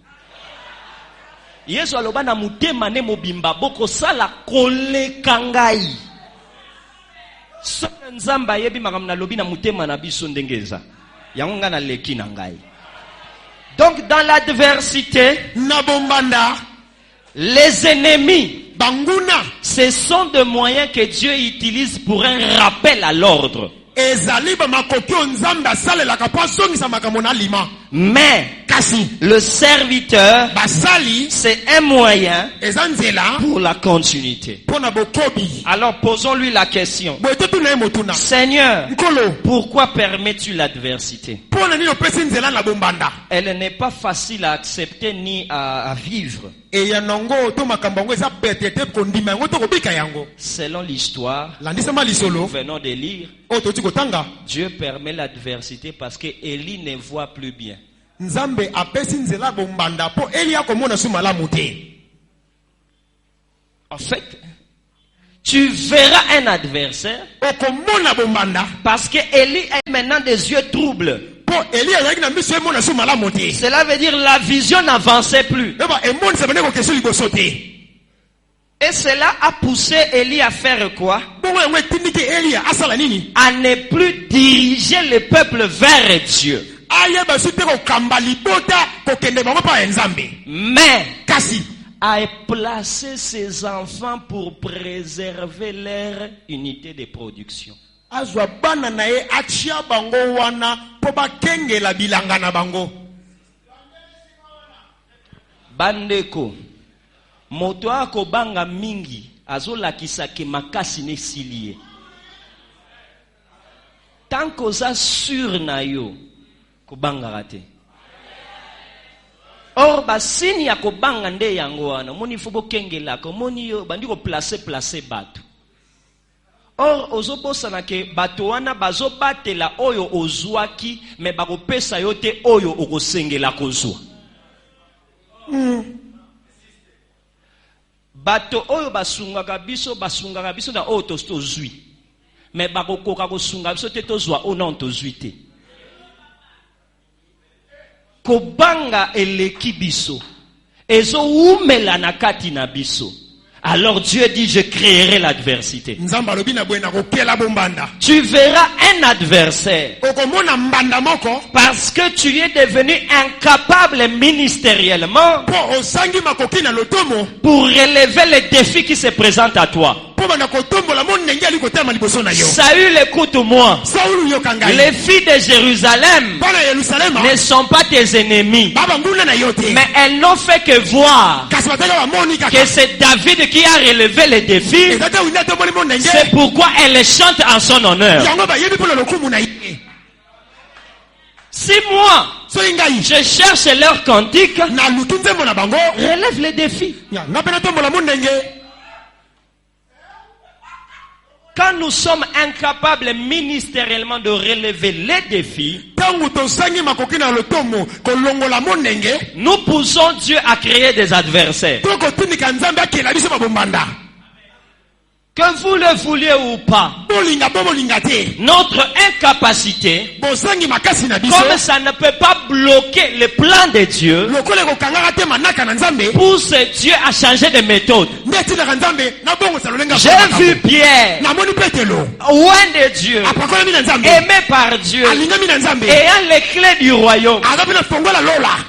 Yesu aloba na mutema ne mobimba boko sala kolekangai. So nzamba yebi makamna lobi na mutema na biso ndengeza. Yango ngana leki na ngai. Donc dans l'adversité, nabombanda, les ennemis, banguna, ce sont des moyens que Dieu utilise pour un rappel à l'ordre. Mais le serviteur, c'est un moyen pour la continuité. Alors posons-lui la question. Seigneur, pourquoi permets-tu l'adversité? Elle n'est pas facile à accepter ni à vivre. Selon l'histoire, nous venons de lire, Dieu permet l'adversité parce que Élie ne voit plus bien. En fait, tu verras un adversaire parce que Élie est maintenant des yeux troubles. Cela veut dire la vision n'avançait plus. Et cela a poussé Élie à faire quoi? À ne plus diriger le peuple vers Dieu. Mais à placer ses enfants pour préserver leur unité de production. Bandeko moto ako banga mingi azolakisa ke makasi ne silie. Tant koza sur na yo ko banga rate. Or basini ya ko banga nde yango wana moni fubo kengela ko moni yo bandi ko placer bato. Or ozobosa na ke bato wana bazobatela oyo ozwaki me bakopesa yo te oyo okosengela kozwa. Bato oyo basungaka biso na oyo tozwi. Me bakokoka kosunga biso te tozwa ona tozwi te. Kobanga eleki biso. Ezo umela na kati na biso. Alors Dieu dit, je créerai l'adversité. Tu verras un adversaire. Parce que tu es devenu incapable ministériellement pour relever les défis qui se présentent à toi. Saül, écoute-moi. Les filles de Jérusalem ne sont pas tes ennemis. Mais elles n'ont fait que voir que c'est David qui a relevé les défis. C'est pourquoi elles chantent en son honneur. Si moi, je cherche leur cantique, relève les défis. Quand nous sommes incapables ministériellement de relever les défis, nous poussons Dieu à créer des adversaires. Que vous le vouliez ou pas, notre incapacité, comme ça ne peut pas bloquer le plan de Dieu, pousse Dieu à changer de méthode. J'ai vu Pierre, loin de Dieu, aimé par Dieu, ayant les clés du royaume,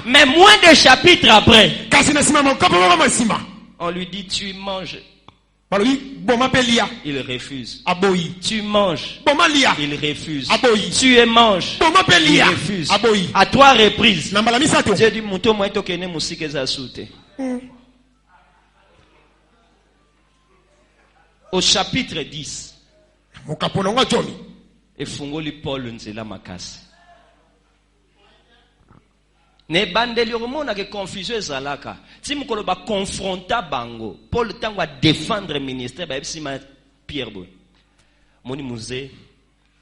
mais moins de chapitres après, on lui dit tu manges. Il refuse. Tu manges. Il refuse. Tu manges. Il refuse. À 3 reprises. Dieu dit Mouto moi tokene musike za soute. Au chapitre 10. Et fungoli Paul nzela makasi. Ne bandeli romona ke confusion ezalaka. Si mukolo ba confronta bango, Paul tango a défendre ministère ba ebisima Pierre boy. Moni muze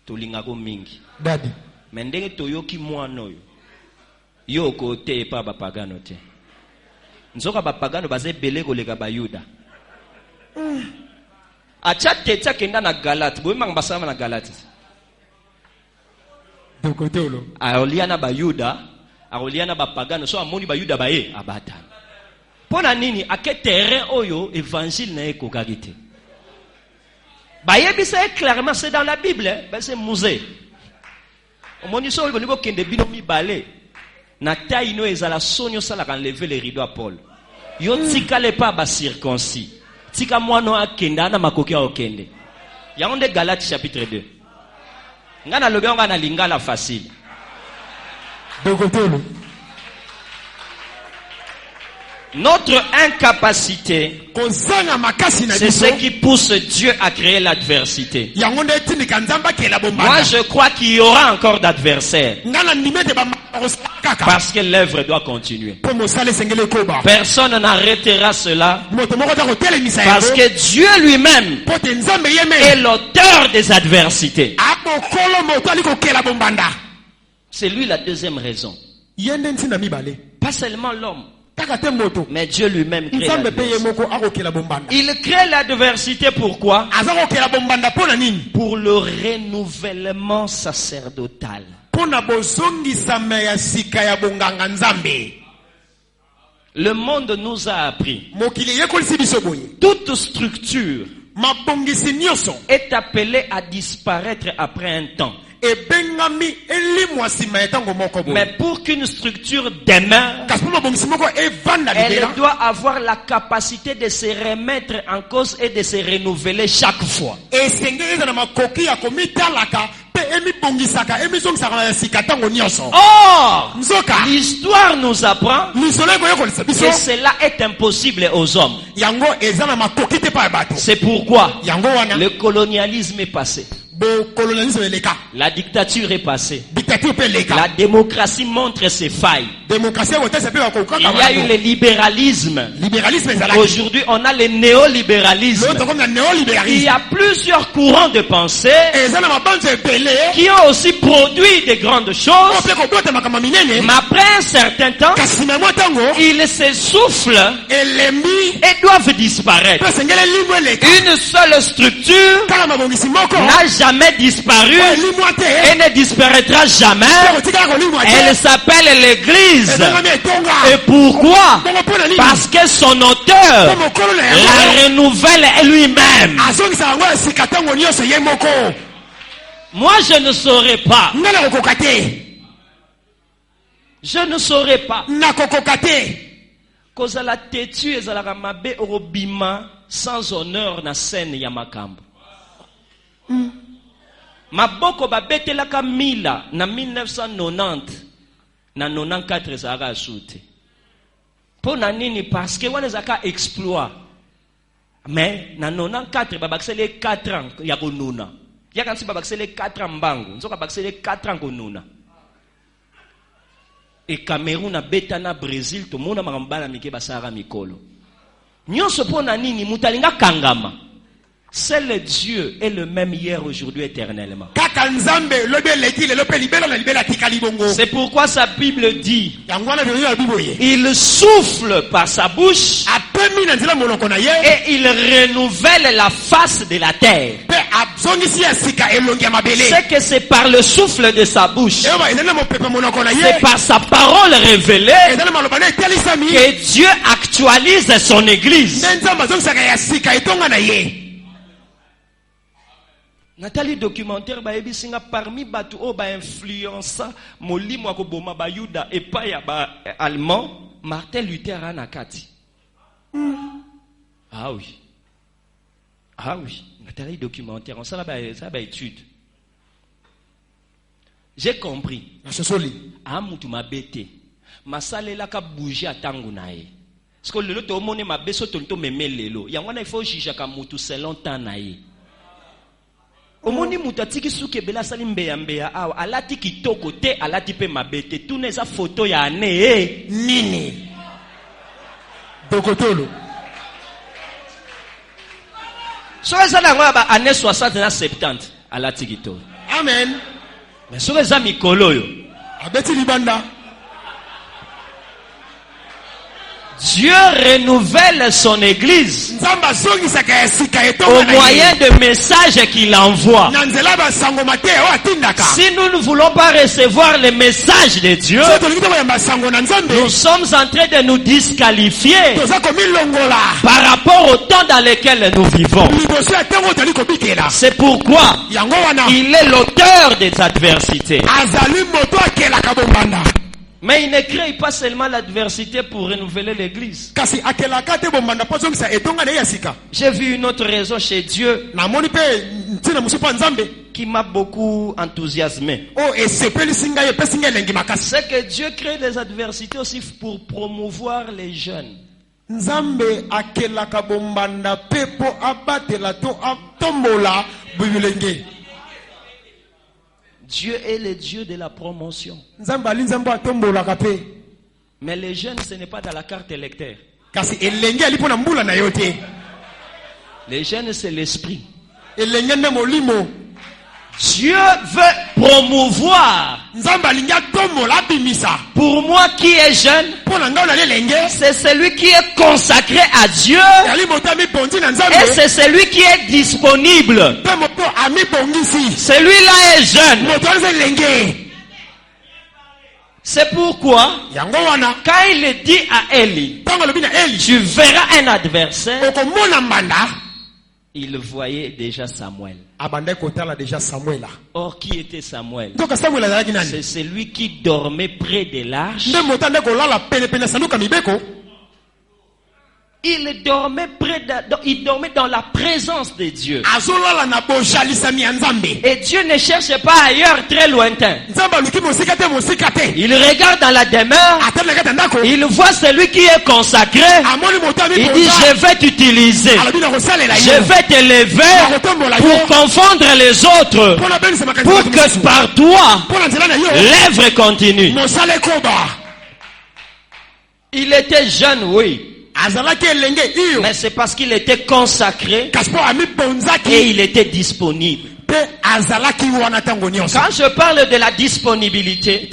tolinga ko mingi. Dadi. Mendenge toyoki mwana oyo. Yo ko te pa ba pagano te. Nzoka ba pagano baze beleko leka ba Yuda. Acha teta kenda na Galate, boy mang basama na Galate. De côté olo. Aoliana ba Yuda. Aroliana ba pagano so amoni ba Yuda ba ye abata. Pona nini ake terrain oyo évangile na ekokagite. Ba yebisa clairement c'est dans la Bible, ben c'est musée. Omoni so oyo libo kende bino mi balé. Na taille no ezala sonyo sala kan lever les rideaux à Paul. Yo tika le pas ba circoncis. Tika mwana akenda na makoki a okende. Yango de Galates chapitre 2. Ngana lobi nga na lingala facile. Notre incapacité, c'est ce qui pousse Dieu à créer l'adversité. Moi, je crois qu'il y aura encore d'adversaires. Parce que l'œuvre doit continuer. Personne n'arrêtera cela. Parce que Dieu lui-même est l'auteur des adversités. C'est lui la deuxième raison. Pas seulement l'homme, mais Dieu lui-même crée l'adversité. Il crée l'adversité pourquoi? Pour le renouvellement sacerdotal. Le monde nous a appris. Toute structure est appelée à disparaître après un temps. Mais pour qu'une structure demeure, elle doit avoir la capacité de se remettre en cause et de se renouveler chaque fois. Or, l'histoire nous apprend que cela est impossible aux hommes. C'est pourquoi le colonialisme est passé. La dictature est passée. La démocratie montre ses failles. Il y a eu le libéralisme. Aujourd'hui, on a le néolibéralisme. Il y a plusieurs courants de pensée qui ont aussi produit de grandes choses. Mais après un certain temps, ils s'essoufflent et doivent disparaître. Une seule structure n'a jamais disparu et ne disparaîtra jamais. Elle s'appelle l'Église. Et pourquoi? Parce que son auteur la renouvelle lui-même. Moi, je ne saurais pas. Je ne saurais pas. Kozala tetu ezalaka mabe orobima sans honneur na scène ya makambo. Maboko babetelaka mila na 1990 na 94 ezalaka asute. Pona nini? Parce que wana ezalaka exploit. Mais na 94 babakisele 4 ans ya konuna. Yaka nsi babakisele 4 ans mbangu. Nzoka babakisele 4 ans konuna. Et Cameroun a betana Brésil, tout le monde a marambala mike basara mikolo. Nyonso pona nini mutalinga kangama. Seul Dieu est le même hier, aujourd'hui, éternellement. C'est pourquoi sa Bible dit, il souffle par sa bouche et il renouvelle la face de la terre. C'est que c'est par le souffle de sa bouche, c'est par sa parole révélée que Dieu actualise son église. Nathalie documentaire ba ebisinga parmi batu o ba influença molimo akoboma ba Yuda et pas ya ba allemand Martin Luther anakati. Ah oui. Nathalie documentaire on ça ba étude. J'ai compris. Amutu mabete. Masalela ka bouger atangu nae. Parce que lelo to mone mabeso tonto memelelo. Yangwana il faut juger ka mutu selon temps nae. Omoni mutatiki suke bela sali mbeya awa alati kitoko te alati pe mabete tuna eza photo ya ane nini dokotolo so eza na ngwa ba ane 60 na 70 alati kitoko amen mais so eza mikolo yo abeti libanda. Dieu renouvelle son église au moyen de messages qu'il envoie. Si nous ne voulons pas recevoir les messages de Dieu, nous sommes en train de nous disqualifier par rapport au temps dans lequel nous vivons. C'est pourquoi il est l'auteur des adversités. Mais il ne crée pas seulement l'adversité pour renouveler l'église. J'ai vu une autre raison chez Dieu qui m'a beaucoup enthousiasmé. C'est que Dieu crée des adversités aussi pour promouvoir les jeunes. Dieu est le Dieu de la promotion. Mais les jeunes, ce n'est pas dans la carte électeur. Les jeunes, c'est l'esprit. Dieu veut promouvoir. Pour moi qui est jeune, c'est celui qui est consacré à Dieu et c'est celui qui est disponible. Celui-là est jeune. C'est pourquoi quand il dit à Élie, tu verras un adversaire, il voyait déjà Samuel. Or, qui était Samuel? C'est celui qui dormait près de l'arche. Il dormait dans la présence de Dieu. Et Dieu ne cherche pas ailleurs très lointain. Il regarde dans la demeure. Il voit celui qui est consacré. Il dit, je vais t'utiliser. Je vais t'élever pour confondre les autres. Pour que par toi, l'œuvre continue. Il était jeune, oui. Mais c'est parce qu'il était consacré et il était disponible. Quand je parle de la disponibilité,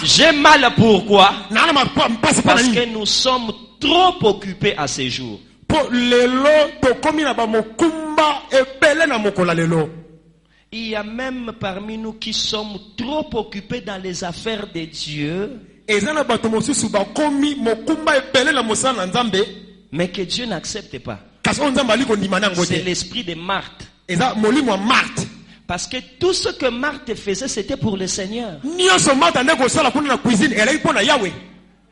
j'ai mal pourquoi? Parce que nous sommes trop occupés à ces jours. Il y a même parmi nous qui sommes trop occupés dans les affaires de Dieu. Mais que Dieu n'accepte pas. C'est l'esprit de Marthe. Parce que tout ce que Marthe faisait, c'était pour le Seigneur.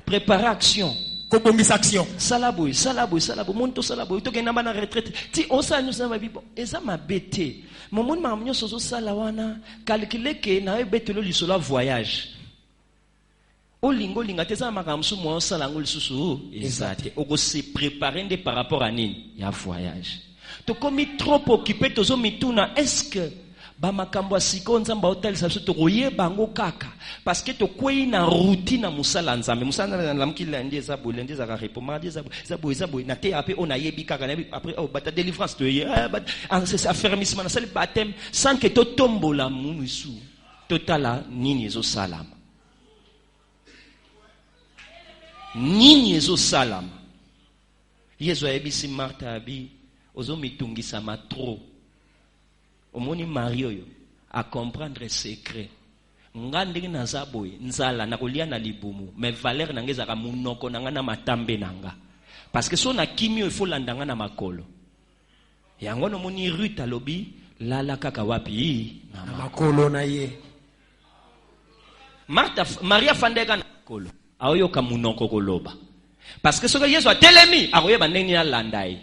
Préparer action. Salaboui. Monto salaboui. To gena bana retraite. Ti osa nous na bibo. Eza mabete. Momon ma mnyo sozo salawana. Calculer que na betelo lisolo voyage. Olingo lingateza makamsu mo salango lisusu ezate. Oko se préparer par rapport à nini? Ya voyage. To komi trop occupé tozo mituna est-ce que ba makambo siko nzamba hotel sa to koye bango kaka parce que to kwei na routine musala nzambe musala na mkila ndiye zabo lendi za repo mardi zabo na te ape on a yebi kaka après oh bata délivrance to ye c'est affermissement na sali baptême sans que to tombola munusu totala nini ezo salama Yesu ayebisi Martha abi ozo mitungisa matro omoni Mario yo a comprendre secret ngandingi na zaboy nzala na kolia na libumu mais valeur nangeza ka munoko nanga na matambe nanga parce que so na kimio il faut landanga na makolo yango no moni Ruth alobi lala kaka wapi na makolo na ye Maria fandeka na makolo aoyo ka munoko koloba parce que ce que Yesu a telemi akoyeba ndenge na landai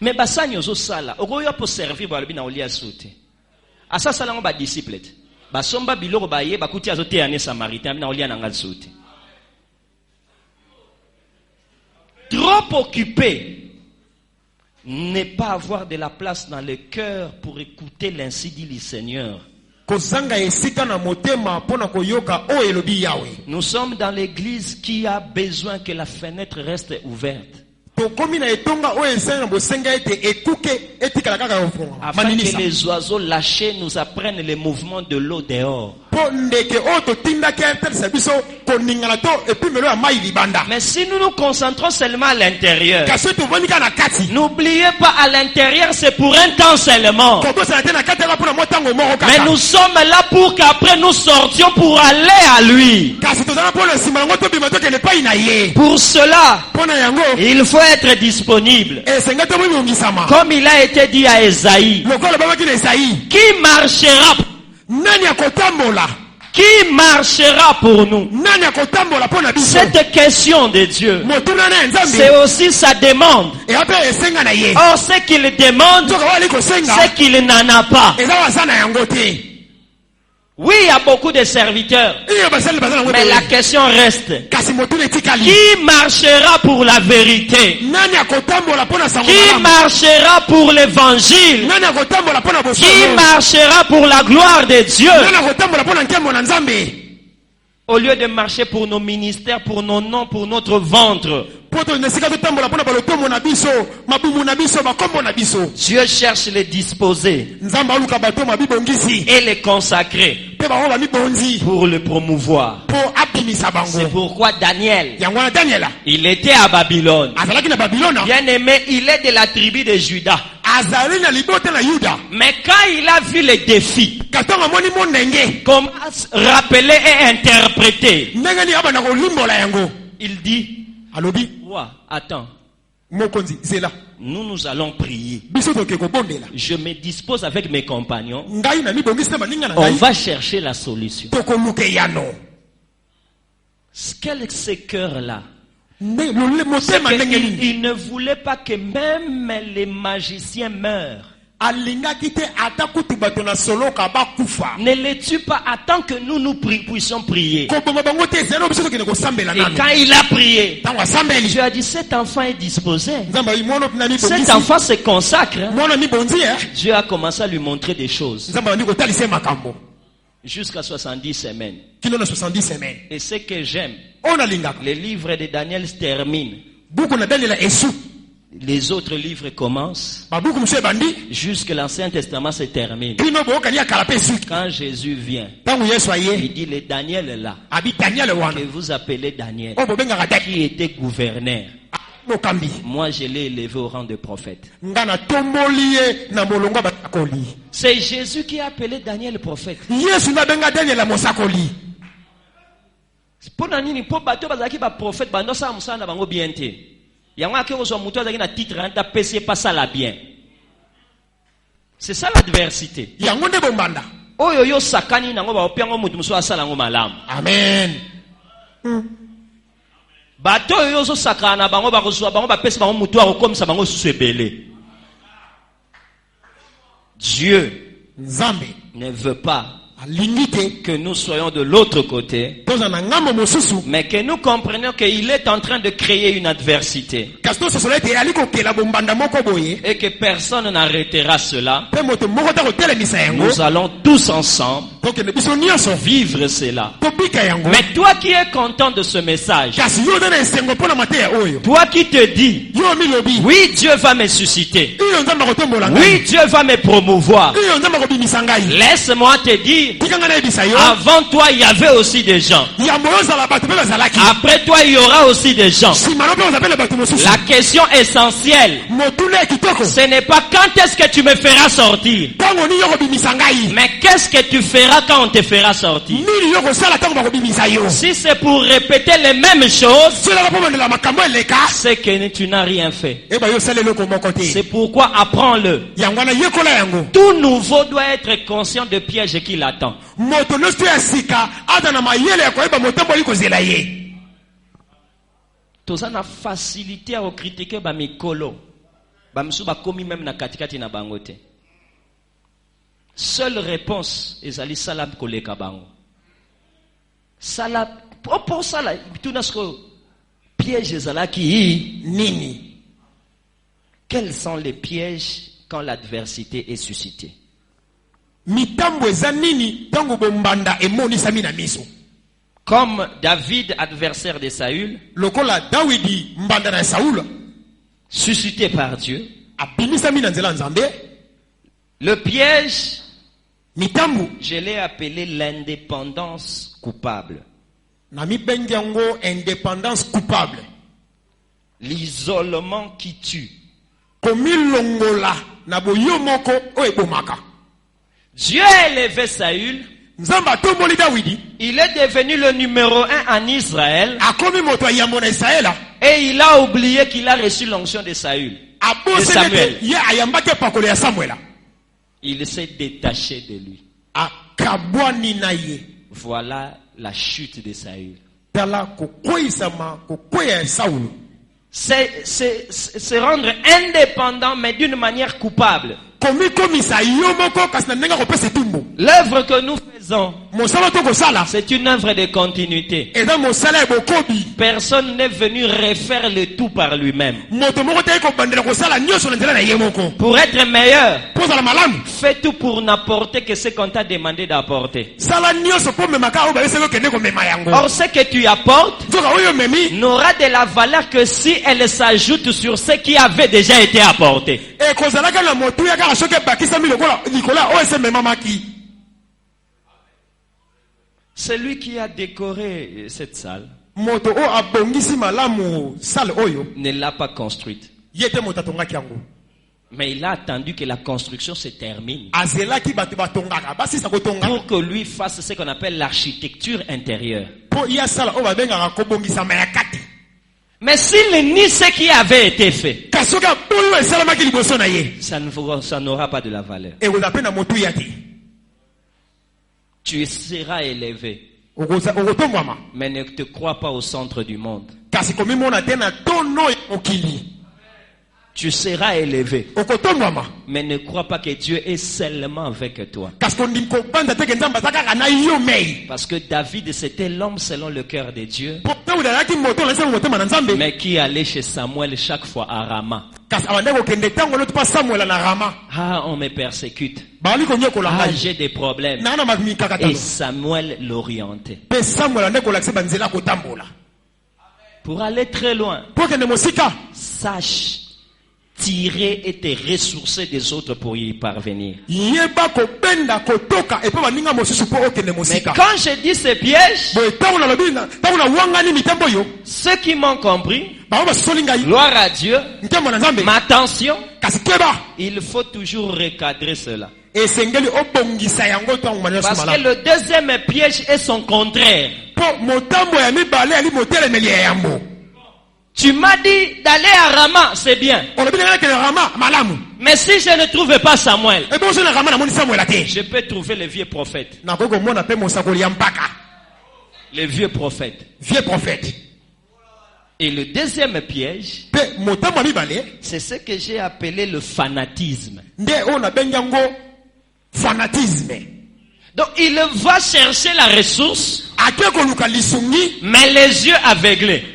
mais basani ozo sala okoyo po servir ba lobi na olia soute asa sala ngo ba disciple basomba biloko baye bakuti azote ane samaritain na olia na ngal soute trop occupé ne pas avoir de la place dans le cœur pour écouter l'ainsi dit le Seigneur. Nous sommes dans l'église qui a besoin que la fenêtre reste ouverte. Afin que les oiseaux lâchés nous apprennent les mouvements de l'eau dehors. Mais si nous nous concentrons seulement à l'intérieur, n'oubliez pas, à l'intérieur c'est pour un temps seulement. Mais nous sommes là pour qu'après nous sortions pour aller à lui. Pour cela, il faut être disponible. Comme il a été dit à Esaïe, qui marchera pour nous? Cette question de Dieu, c'est aussi sa demande. Or, ce qu'il demande, c'est qu'il n'en a pas. Oui, il y a beaucoup de serviteurs. Mais la question reste. Qui marchera pour la vérité? Qui marchera pour l'évangile? Qui marchera pour la gloire de Dieu? Au lieu de marcher pour nos ministères, pour nos noms, pour notre ventre. Dieu cherche les disposer et les consacrer pour le promouvoir. C'est pourquoi Daniel, il était à Babylone. Bien aimé, il est de la tribu de Juda. Mais quand il a vu les défis, comment rappeler et interpréter, il dit, attends, nous allons prier. Je me dispose avec mes compagnons. On va chercher la solution. Quel est ce cœur-là? Il ne voulait pas que même les magiciens meurent. Ne les tue pas, attends que nous puissions prier. Et quand il a prié, Dieu a dit, cet enfant est disposé. Cet enfant se consacre. Dieu a commencé à lui montrer des choses. Jusqu'à 70 semaines. Et ce que j'aime, les livres de Daniel se terminent. Les autres livres commencent. Jusque l'Ancien Testament se termine. Quand Jésus vient, il dit, le Daniel est là, que vous appelez Daniel, qui était gouverneur. Moi je l'ai élevé au rang de prophète. C'est Jésus qui a appelé Daniel prophète. C'est ça l'adversité. Amen. Dieu ne veut pas que nous soyons de l'autre côté, mais que nous comprenions qu'il est en train de créer une adversité et que personne n'arrêtera cela. Nous allons tous ensemble vivre cela. Mais toi qui es content de ce message, toi qui te dis, oui, Dieu va me susciter, oui, Dieu va me promouvoir, laisse-moi te dire, avant toi il y avait aussi des gens, après toi il y aura aussi des gens. La question essentielle, ce n'est pas quand est-ce que tu me feras sortir, mais qu'est-ce que tu feras quand on te fera sortir. Si c'est pour répéter les mêmes choses, c'est que tu n'as rien fait. C'est pourquoi apprends-le. Tout nouveau doit être conscient de pièges qui l'attend. Tozana facilité à critiquer ba mikolo. Ba msu ba komi même na katikati na bangote. Seule réponse ezali salab koleka bango. Salab pour sala tunasko pièges ezalaki nini. Quels sont les pièges quand l'adversité est suscitée? Comme David, adversaire de Saül, suscité par Dieu, le piège, je l'ai appelé l'indépendance coupable. L'isolement qui tue. Dieu a élevé Saül. Il est devenu le numéro 1 en Israël. Et il a oublié qu'il a reçu l'onction de Saül. De Samuel. Il s'est détaché de lui. Voilà la chute de Saül. C'est rendre indépendant, mais d'une manière coupable. L'œuvre que nous faisons, c'est une œuvre de continuité. Personne n'est venu refaire le tout par lui-même. Pour être meilleur, fais tout pour n'apporter que ce qu'on t'a demandé d'apporter. Or, ce que tu apportes n'aura de la valeur que si elle s'ajoute sur ce qui avait déjà été apporté. Celui qui a décoré cette salle ne l'a pas construite. Mais il a attendu que la construction se termine pour que lui fasse ce qu'on appelle l'architecture intérieure. Mais s'il nie ce qui avait été fait, ça n'aura pas de la valeur. Tu seras élevé, mais ne te crois pas au centre du monde. Tu seras élevé, mais ne crois pas que Dieu est seulement avec toi. Parce que David, c'était l'homme selon le cœur de Dieu, mais qui allait chez Samuel chaque fois à Rama. Ah, on me persécute. Ah, j'ai des problèmes. Et Samuel l'orientait. Pour aller très loin, sache tirer et te ressourcer des autres pour y parvenir. Mais quand je dis ces pièges, ceux qui m'ont compris, gloire à Dieu, mais attention, il faut toujours recadrer cela. Parce que le deuxième piège est son contraire. Tu m'as dit d'aller à Rama, c'est bien. Mais si je ne trouve pas Samuel, je peux trouver le vieux prophète. Le vieux prophète. Et le deuxième piège, c'est ce que j'ai appelé le fanatisme. Donc il va chercher la ressource, mais les yeux aveuglés.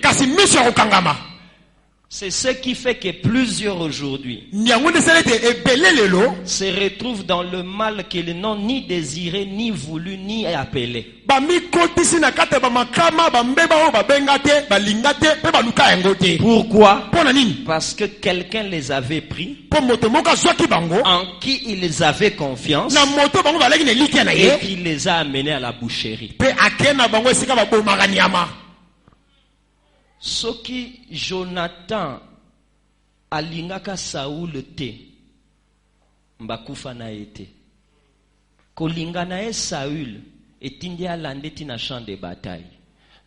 C'est ce qui fait que plusieurs aujourd'hui se retrouvent dans le mal qu'ils n'ont ni désiré, ni voulu, ni appelé. Pourquoi? Parce que quelqu'un les avait pris, en qui ils avaient confiance, et qui les a amenés à la boucherie. Soki Jonathan alingaka Saoul te mbakufa na ete kolinga na Saoul etindi alande tina champ de bataille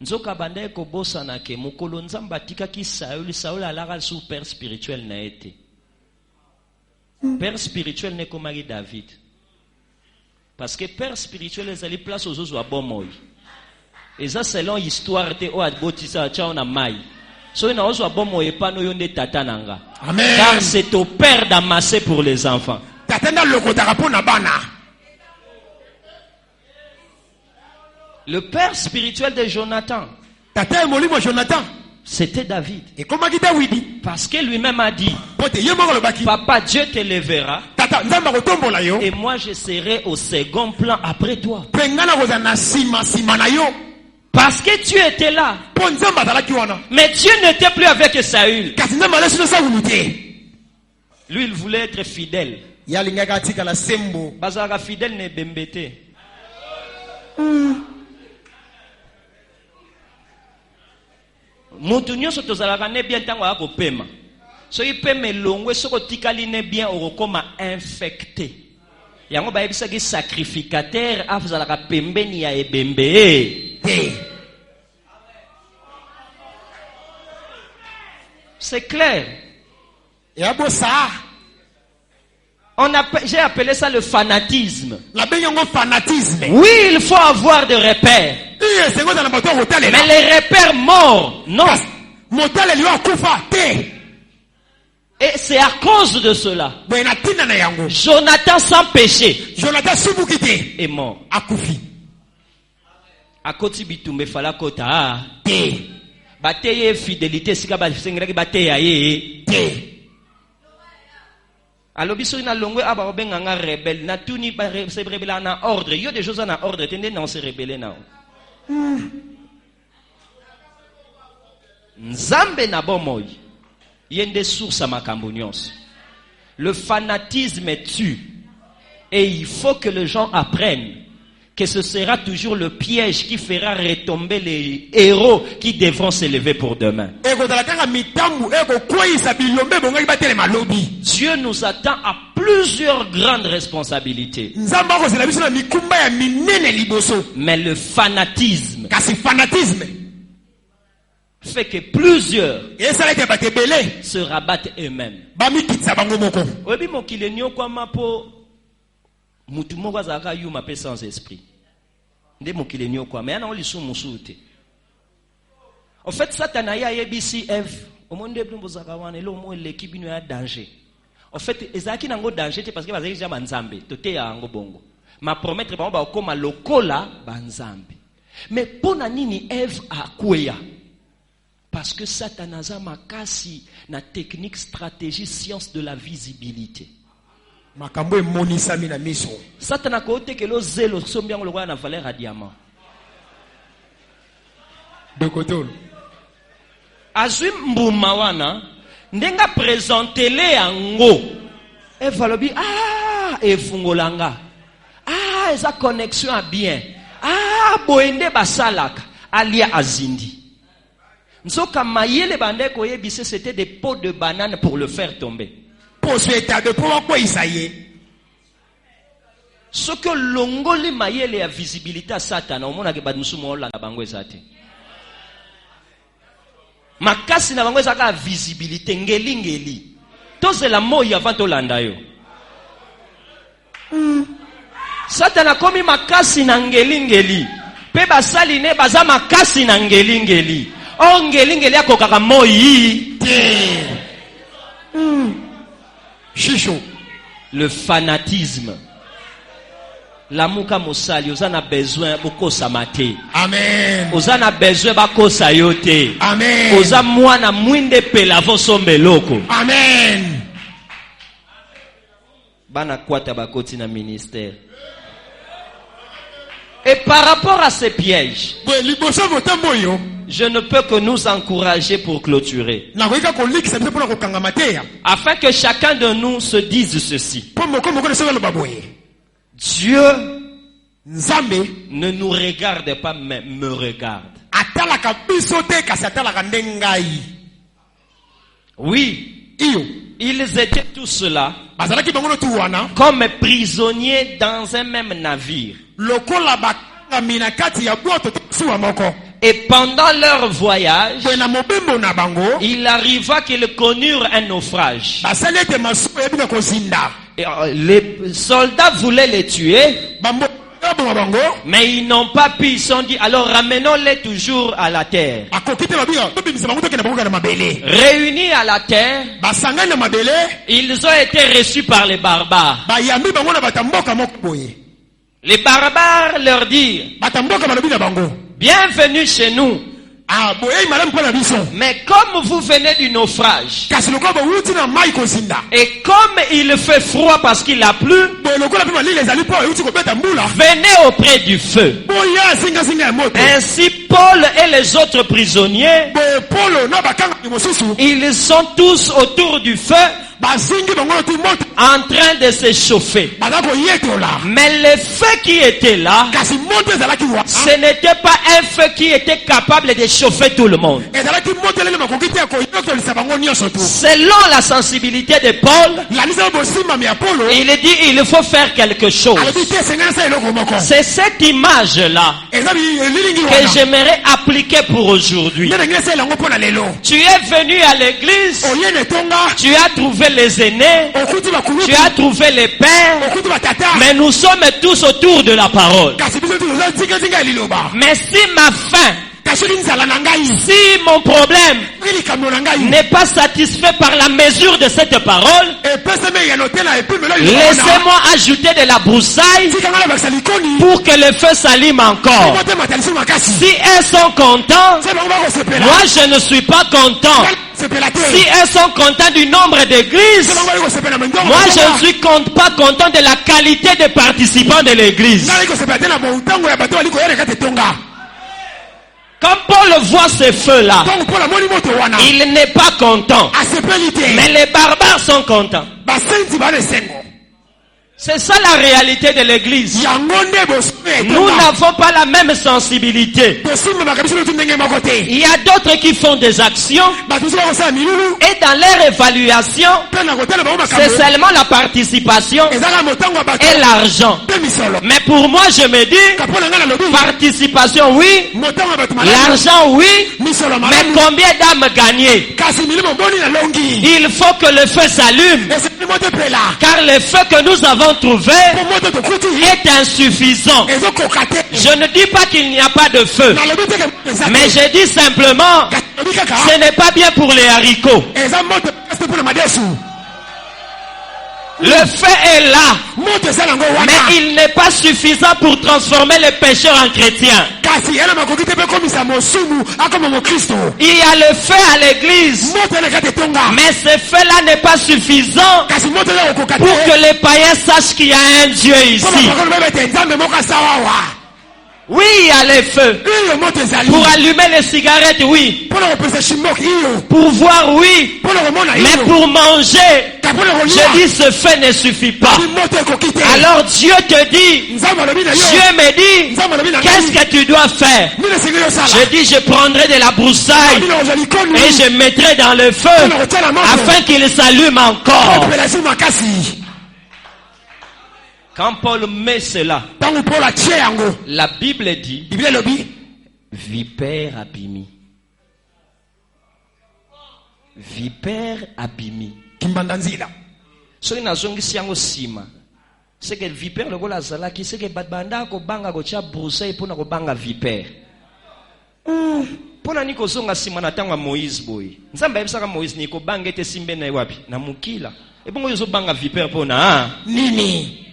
nzoka banda ko bossa na ke mukolo nzamba atika ki Saoul alaka sous père spirituel na ete père spirituel ne komaki David parce que père spirituel ezali place aux ozo abomoy. Et ça selon l'histoire de Oadbotisa Tchaona Mai. So ina ozo abomo epano yonde tata nanga. Amen. Car c'est au père d'amasser pour les enfants. Tatenda lokota rapona bana. Le père spirituel de Jonathan. Tata molimo Jonathan. C'était David. Et comment dit David? Parce que lui-même a dit, papa, Dieu te lèvera. Et moi je serai au second plan après toi. Parce que tu étais là. Mais Dieu n'était plus avec Saül. Lui, il voulait être fidèle. Bazara fidèle n'est bembete. Mutunyo so tozalaka ne bien tango ako pema. So ipeme longwe soko tikali ne bien okoma infecté. Yango ba yebisa ki sacrificateur afzalaka pembeni ya ebembe. C'est clair. J'ai appelé ça le fanatisme. Oui, il faut avoir des repères. Mais les repères morts, non. Et c'est à cause de cela. Jonathan sans péché est mort. A koti bitumbe fala kota. Bateye fidélité sika basengraki bateya ye. Alors biso ina longwe aba benganga rebelle na tuni ba se rebelle na ordre. Yo des choses na ordre tende na se rebeller na. Nzambe na bomoy. Yende source à makambo nyonso. Le fanatisme tue. Et il faut que les gens apprennent que ce sera toujours le piège qui fera retomber les héros qui devront s'élever pour demain. Dieu nous attend à plusieurs grandes responsabilités. Mais le fanatisme fait que plusieurs se rabattent eux-mêmes. Mutu moko azaka yuma pe sans esprit. Nde mokile nyo kwa mais ana olisu musute. En fait Satan ya yebisi Eve omonde blumbo zakawana lo mo l'équipe no ya danger. En fait ezaki nango danger te parce que bazaki ja banzambe tote ya ngo bongo. Ma promettre ba ba okoma lokola banzambe. Mais pona nini Eve akweya? Parce que Satan aza makasi na technique stratégie science de la visibilité. Satan a côté que le zélo sombiang le roi na valeur à diamant. De côté. Azui mbumawana ndenga présenter les ango. E valobi e fungolanga. Esa connexion a bien. Boende basalaka alia azindi. Nsoka mayele bande ko yebise c'était des pots de banane pour le faire tomber. Ce que l'ongoli mayele ya visibilité à Satan, au mona ke badmusumo la na bango ezate. Makasi na bango ezaka visibilité ngeli. Tozela moyi avant tolanda yo. Satan a komi makasi na ngeli. Pe basali ne baza makasi na ngeli. O ngeli akokaka moyi. Chicho. Le fanatisme. Lamuka mosali ozana besoin boko samate. Amen. Ozana besoin bako sayote. Amen. Oza mwana mwinde pelavo sombeloko. Amen. Bana kwata bakoti na ministère. Et par rapport à ces pièges, je ne peux que nous encourager pour clôturer. Afin que chacun de nous se dise ceci. Dieu ne nous regarde pas, mais me regarde. Oui, ils étaient tous là comme prisonniers dans un même navire. Et pendant leur voyage, il arriva qu'ils connurent un naufrage. Et les soldats voulaient les tuer, mais ils n'ont pas pu. Ils se sont dit, alors ramenons-les toujours à la terre. Réunis à la terre, ils ont été reçus par les barbares. Les barbares leur dirent, bienvenue chez nous. Mais comme vous venez du naufrage, et comme il fait froid parce qu'il a plu, venez auprès du feu. Ainsi Paul et les autres prisonniers, ils sont tous autour du feu, en train de se chauffer. Mais le feu qui était là, ce n'était pas un feu qui était capable de chauffer tout le monde. Selon la sensibilité de Paul, il dit il faut faire quelque chose. C'est cette image-là que j'aimerais appliquer pour aujourd'hui. Tu es venu à l'église, tu as trouvé les aînés, tu as trouvé les pères, mais nous sommes tous autour de la parole. Mais si ma faim, si mon problème n'est pas satisfait par la mesure de cette parole, laissez-moi ajouter de la broussaille pour que le feu s'allume encore. Si elles sont contents, moi je ne suis pas content. Si elles sont contentes du nombre d'églises, moi je ne suis pas content de la qualité des participants de l'église. Quand Paul voit ce feu-là, il n'est pas content. Mais les barbares sont contents. C'est ça la réalité de l'église. Nous n'avons pas la même sensibilité. Il y a d'autres qui font des actions et dans leur évaluation, c'est seulement la participation et l'argent. Mais pour moi, je me dis, participation oui, l'argent oui, mais combien d'âmes gagnées? Il faut que le feu s'allume, car le feu que nous avons trouvé est insuffisant. Je ne dis pas qu'il n'y a pas de feu, mais je dis simplement ce n'est pas bien pour les haricots. Le feu est là, mais il n'est pas suffisant pour transformer les pécheurs en chrétiens. Il y a le feu à l'église, mais ce feu-là n'est pas suffisant pour que les païens sachent qu'il y a un Dieu ici. Oui, il y a les feux. Pour allumer les cigarettes, oui. Pour voir, oui. Mais pour manger, je dis ce feu ne suffit pas. Alors Dieu te dit, Dieu me dit, qu'est-ce que tu dois faire? Je dis, je prendrai de la broussaille et je mettrai dans le feu afin qu'il s'allume encore. Quand Paul met cela, la Bible dit, vipère abimi. Vipère abimi. Soki nazongisi yango sima. C'est que vipère lokola azalaki, c'est que banda ko banga ko tia broussaille pona ko banga vipère. Pona niko zonga sima na tanga Moïse boy. Nzamba yebisaka Moïse ni ko banga ete simbe na wapi? Na mukila. Ebongo yozo banga vipère pona nini?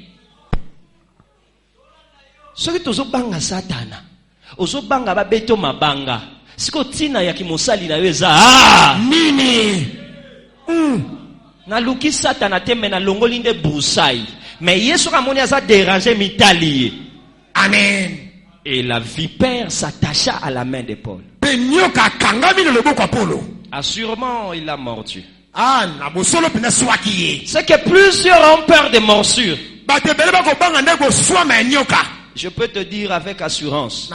Ce que tu banga satana. Ozo banga ba beto mabanga. Siko tina ya kimosali na weza. Ah! Nini? Na luki satana teme na longoli nde broussaille. Mais Yesu kamoni aza déranger mitali. Amen. Et la vipère s'attacha à la main de Paul. Assurément, il l'a mordu. C'est que plusieurs ont peur des morsures. Je peux te dire avec assurance.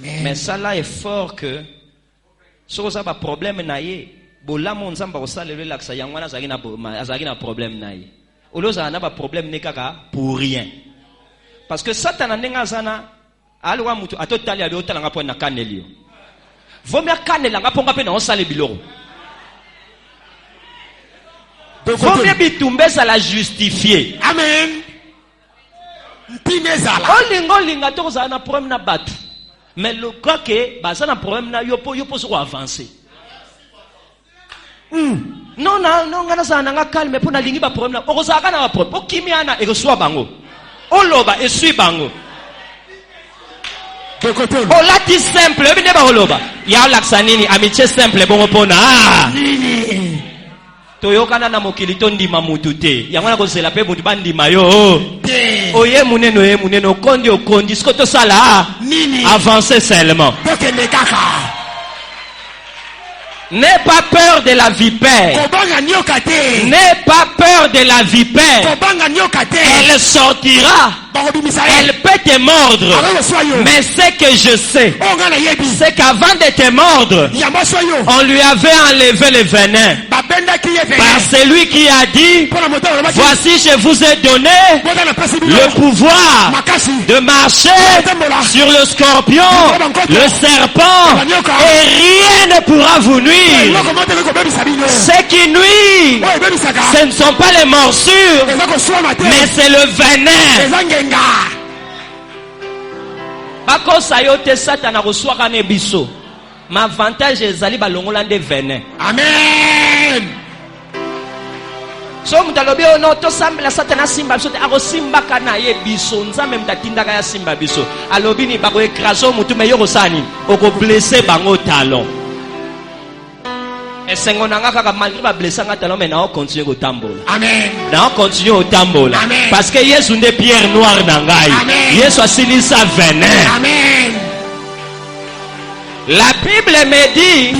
Mais ça là est fort que si vous avez un problème, problème pour rien. Parce que Satan n'a pas alwa mutu atotali abi otalanga po na kanelio. Vomia kanela nga ponga pe na osale biloro. Vomia bitumbe ça la justifier. Amen. Mpimezala. Olingo linga to za na problème na batu. Mais le cas que ba ça na problème na yopo so avancer. Non, ngana za na nga calme po na lingi ba problème na. Okozaka na ba problème. Okimiana e reçoit bango. Oloba e sui bango. Oh là dit simple, venez ba oloba. Ya laksanini amitié simple bon opona. Ah. Toyokana na mokili tondima mutu te. Yango na kozela pe mutu bandima yo. Oye muneno okondi sko to sala. Avancez seulement. N'aie pas peur de la vipère. N'aie pas peur de la vipère. Elle sortira. Elle peut te mordre. Mais ce que je sais, c'est qu'avant de te mordre, on lui avait enlevé le venin. Par celui qui a dit, voici je vous ai donné le pouvoir de marcher sur le scorpion, le serpent, et rien ne pourra vous nuire. Ce qui nuit, ce ne sont pas les morsures, mais c'est le venin. Bakosa yote Satan reçoit ne biso. Ma avantage ezali balongola nde venin. Amen. So mutalobi ono to sambela Satan simba biso te akosimba kana ye biso nzambe mtatindaka ya simba biso. Alobi ni bako ekraso mutu me yoko sani oko blesser bango talon. Et c'est qu'on a quand malgré la blessure mais on continue au tambola. Amen. On continue au tambola. Parce que Yesu une pierre noire nangai. Yesu a signé sa venin. Amen. La Bible me dit,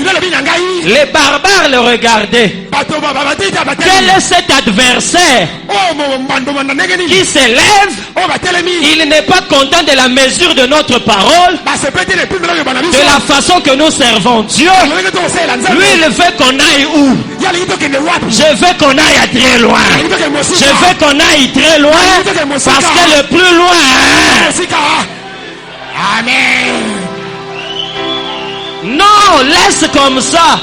les barbares le regardaient. Quel est cet adversaire qui s'élève? Il n'est pas content de la mesure de notre parole, de la façon que nous servons Dieu. Lui, il veut qu'on aille où? Je veux qu'on aille très loin. Je veux qu'on aille très loin, parce que le plus loin... Amen. Non, laisse comme ça.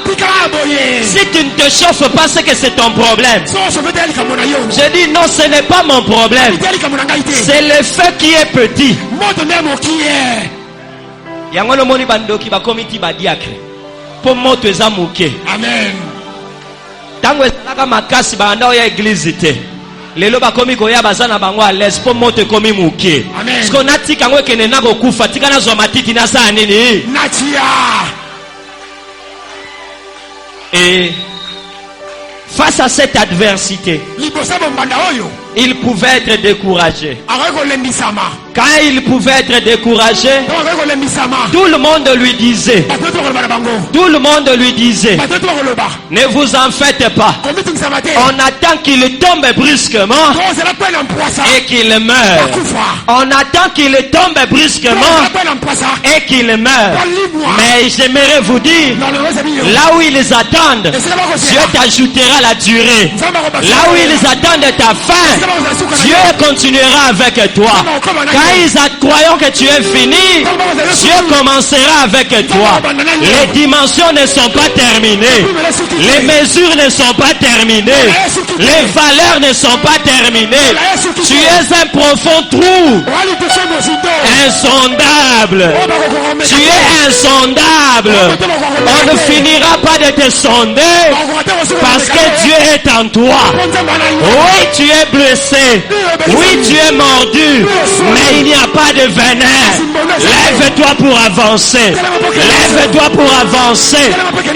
Si tu ne te chauffes pas, c'est que c'est ton problème. Je dis non, ce n'est pas mon problème. C'est le feu qui est petit. Yangono moni bandoki ba komiti ba diacre. Po moto eza muke. Amen. Tango ezalaka makasi ba anda ya église te. Lelo ba komi ko ya bazana bango à l'aise po moto komi muke. Parce qu'on a tika ngo kene na kokufa tika na zwa matiti na sa nini? Natia. Et face à cette adversité, il pouvait être découragé. Quand il pouvait être découragé, tout le monde lui disait, ne vous en faites pas. On attend qu'il tombe brusquement et qu'il meure. On attend qu'il tombe brusquement et qu'il meure. Mais j'aimerais vous dire, là où ils attendent, Dieu t'ajoutera la durée. Là où ils attendent ta fin, Dieu continuera avec toi. Quand ils croyant que tu es fini, Dieu commencera avec toi. Les dimensions ne sont pas terminées. Les mesures ne sont pas terminées. Les valeurs ne sont pas terminées. Tu es un profond trou. Insondable. Tu es insondable. On ne finira pas de te sonder parce que Dieu est en toi. Oui, tu es blessé. Oui, tu es mordu. Mais il n'y a pas de venin. Lève-toi pour avancer. Lève-toi pour avancer.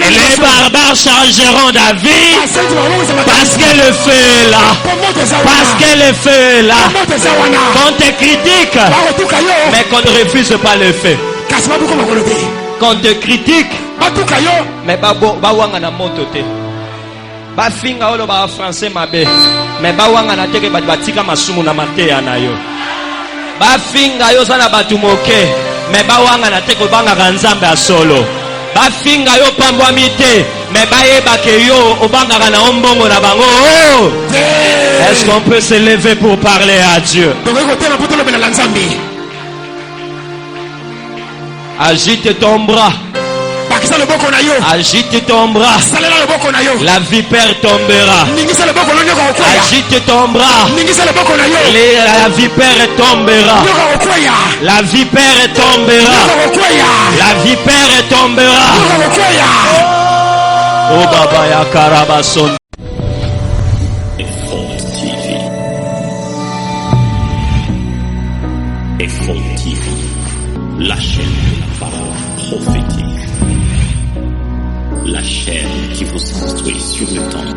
Les barbares changeront d'avis parce que le feu est là. Parce que le feu est là. Qu'on te critique, mais qu'on ne refuse pas le fait. Qu'on te critique, mais bawanga na moto te. Ba finga olo ba français mabe, mais bawanga na teke batika masumu na mateya na yo. Ba finga yo sana batu moke, mais bawanga na teke banga kanzambe a solo. Ba finga yo pambwa mite, mais bayeba ke yo obanga na ombongo na bango. Est-ce qu'on peut se lever pour parler à Dieu? Agite ton bras. Agite ton bras. La vipère tombera. Agite ton bras. La vipère tombera. La vipère tombera. La vipère tombera. Oh Baba ya Karabason. Effort TV, la chaîne de la parole prophétique, la chaîne qui vous instruit sur le temps.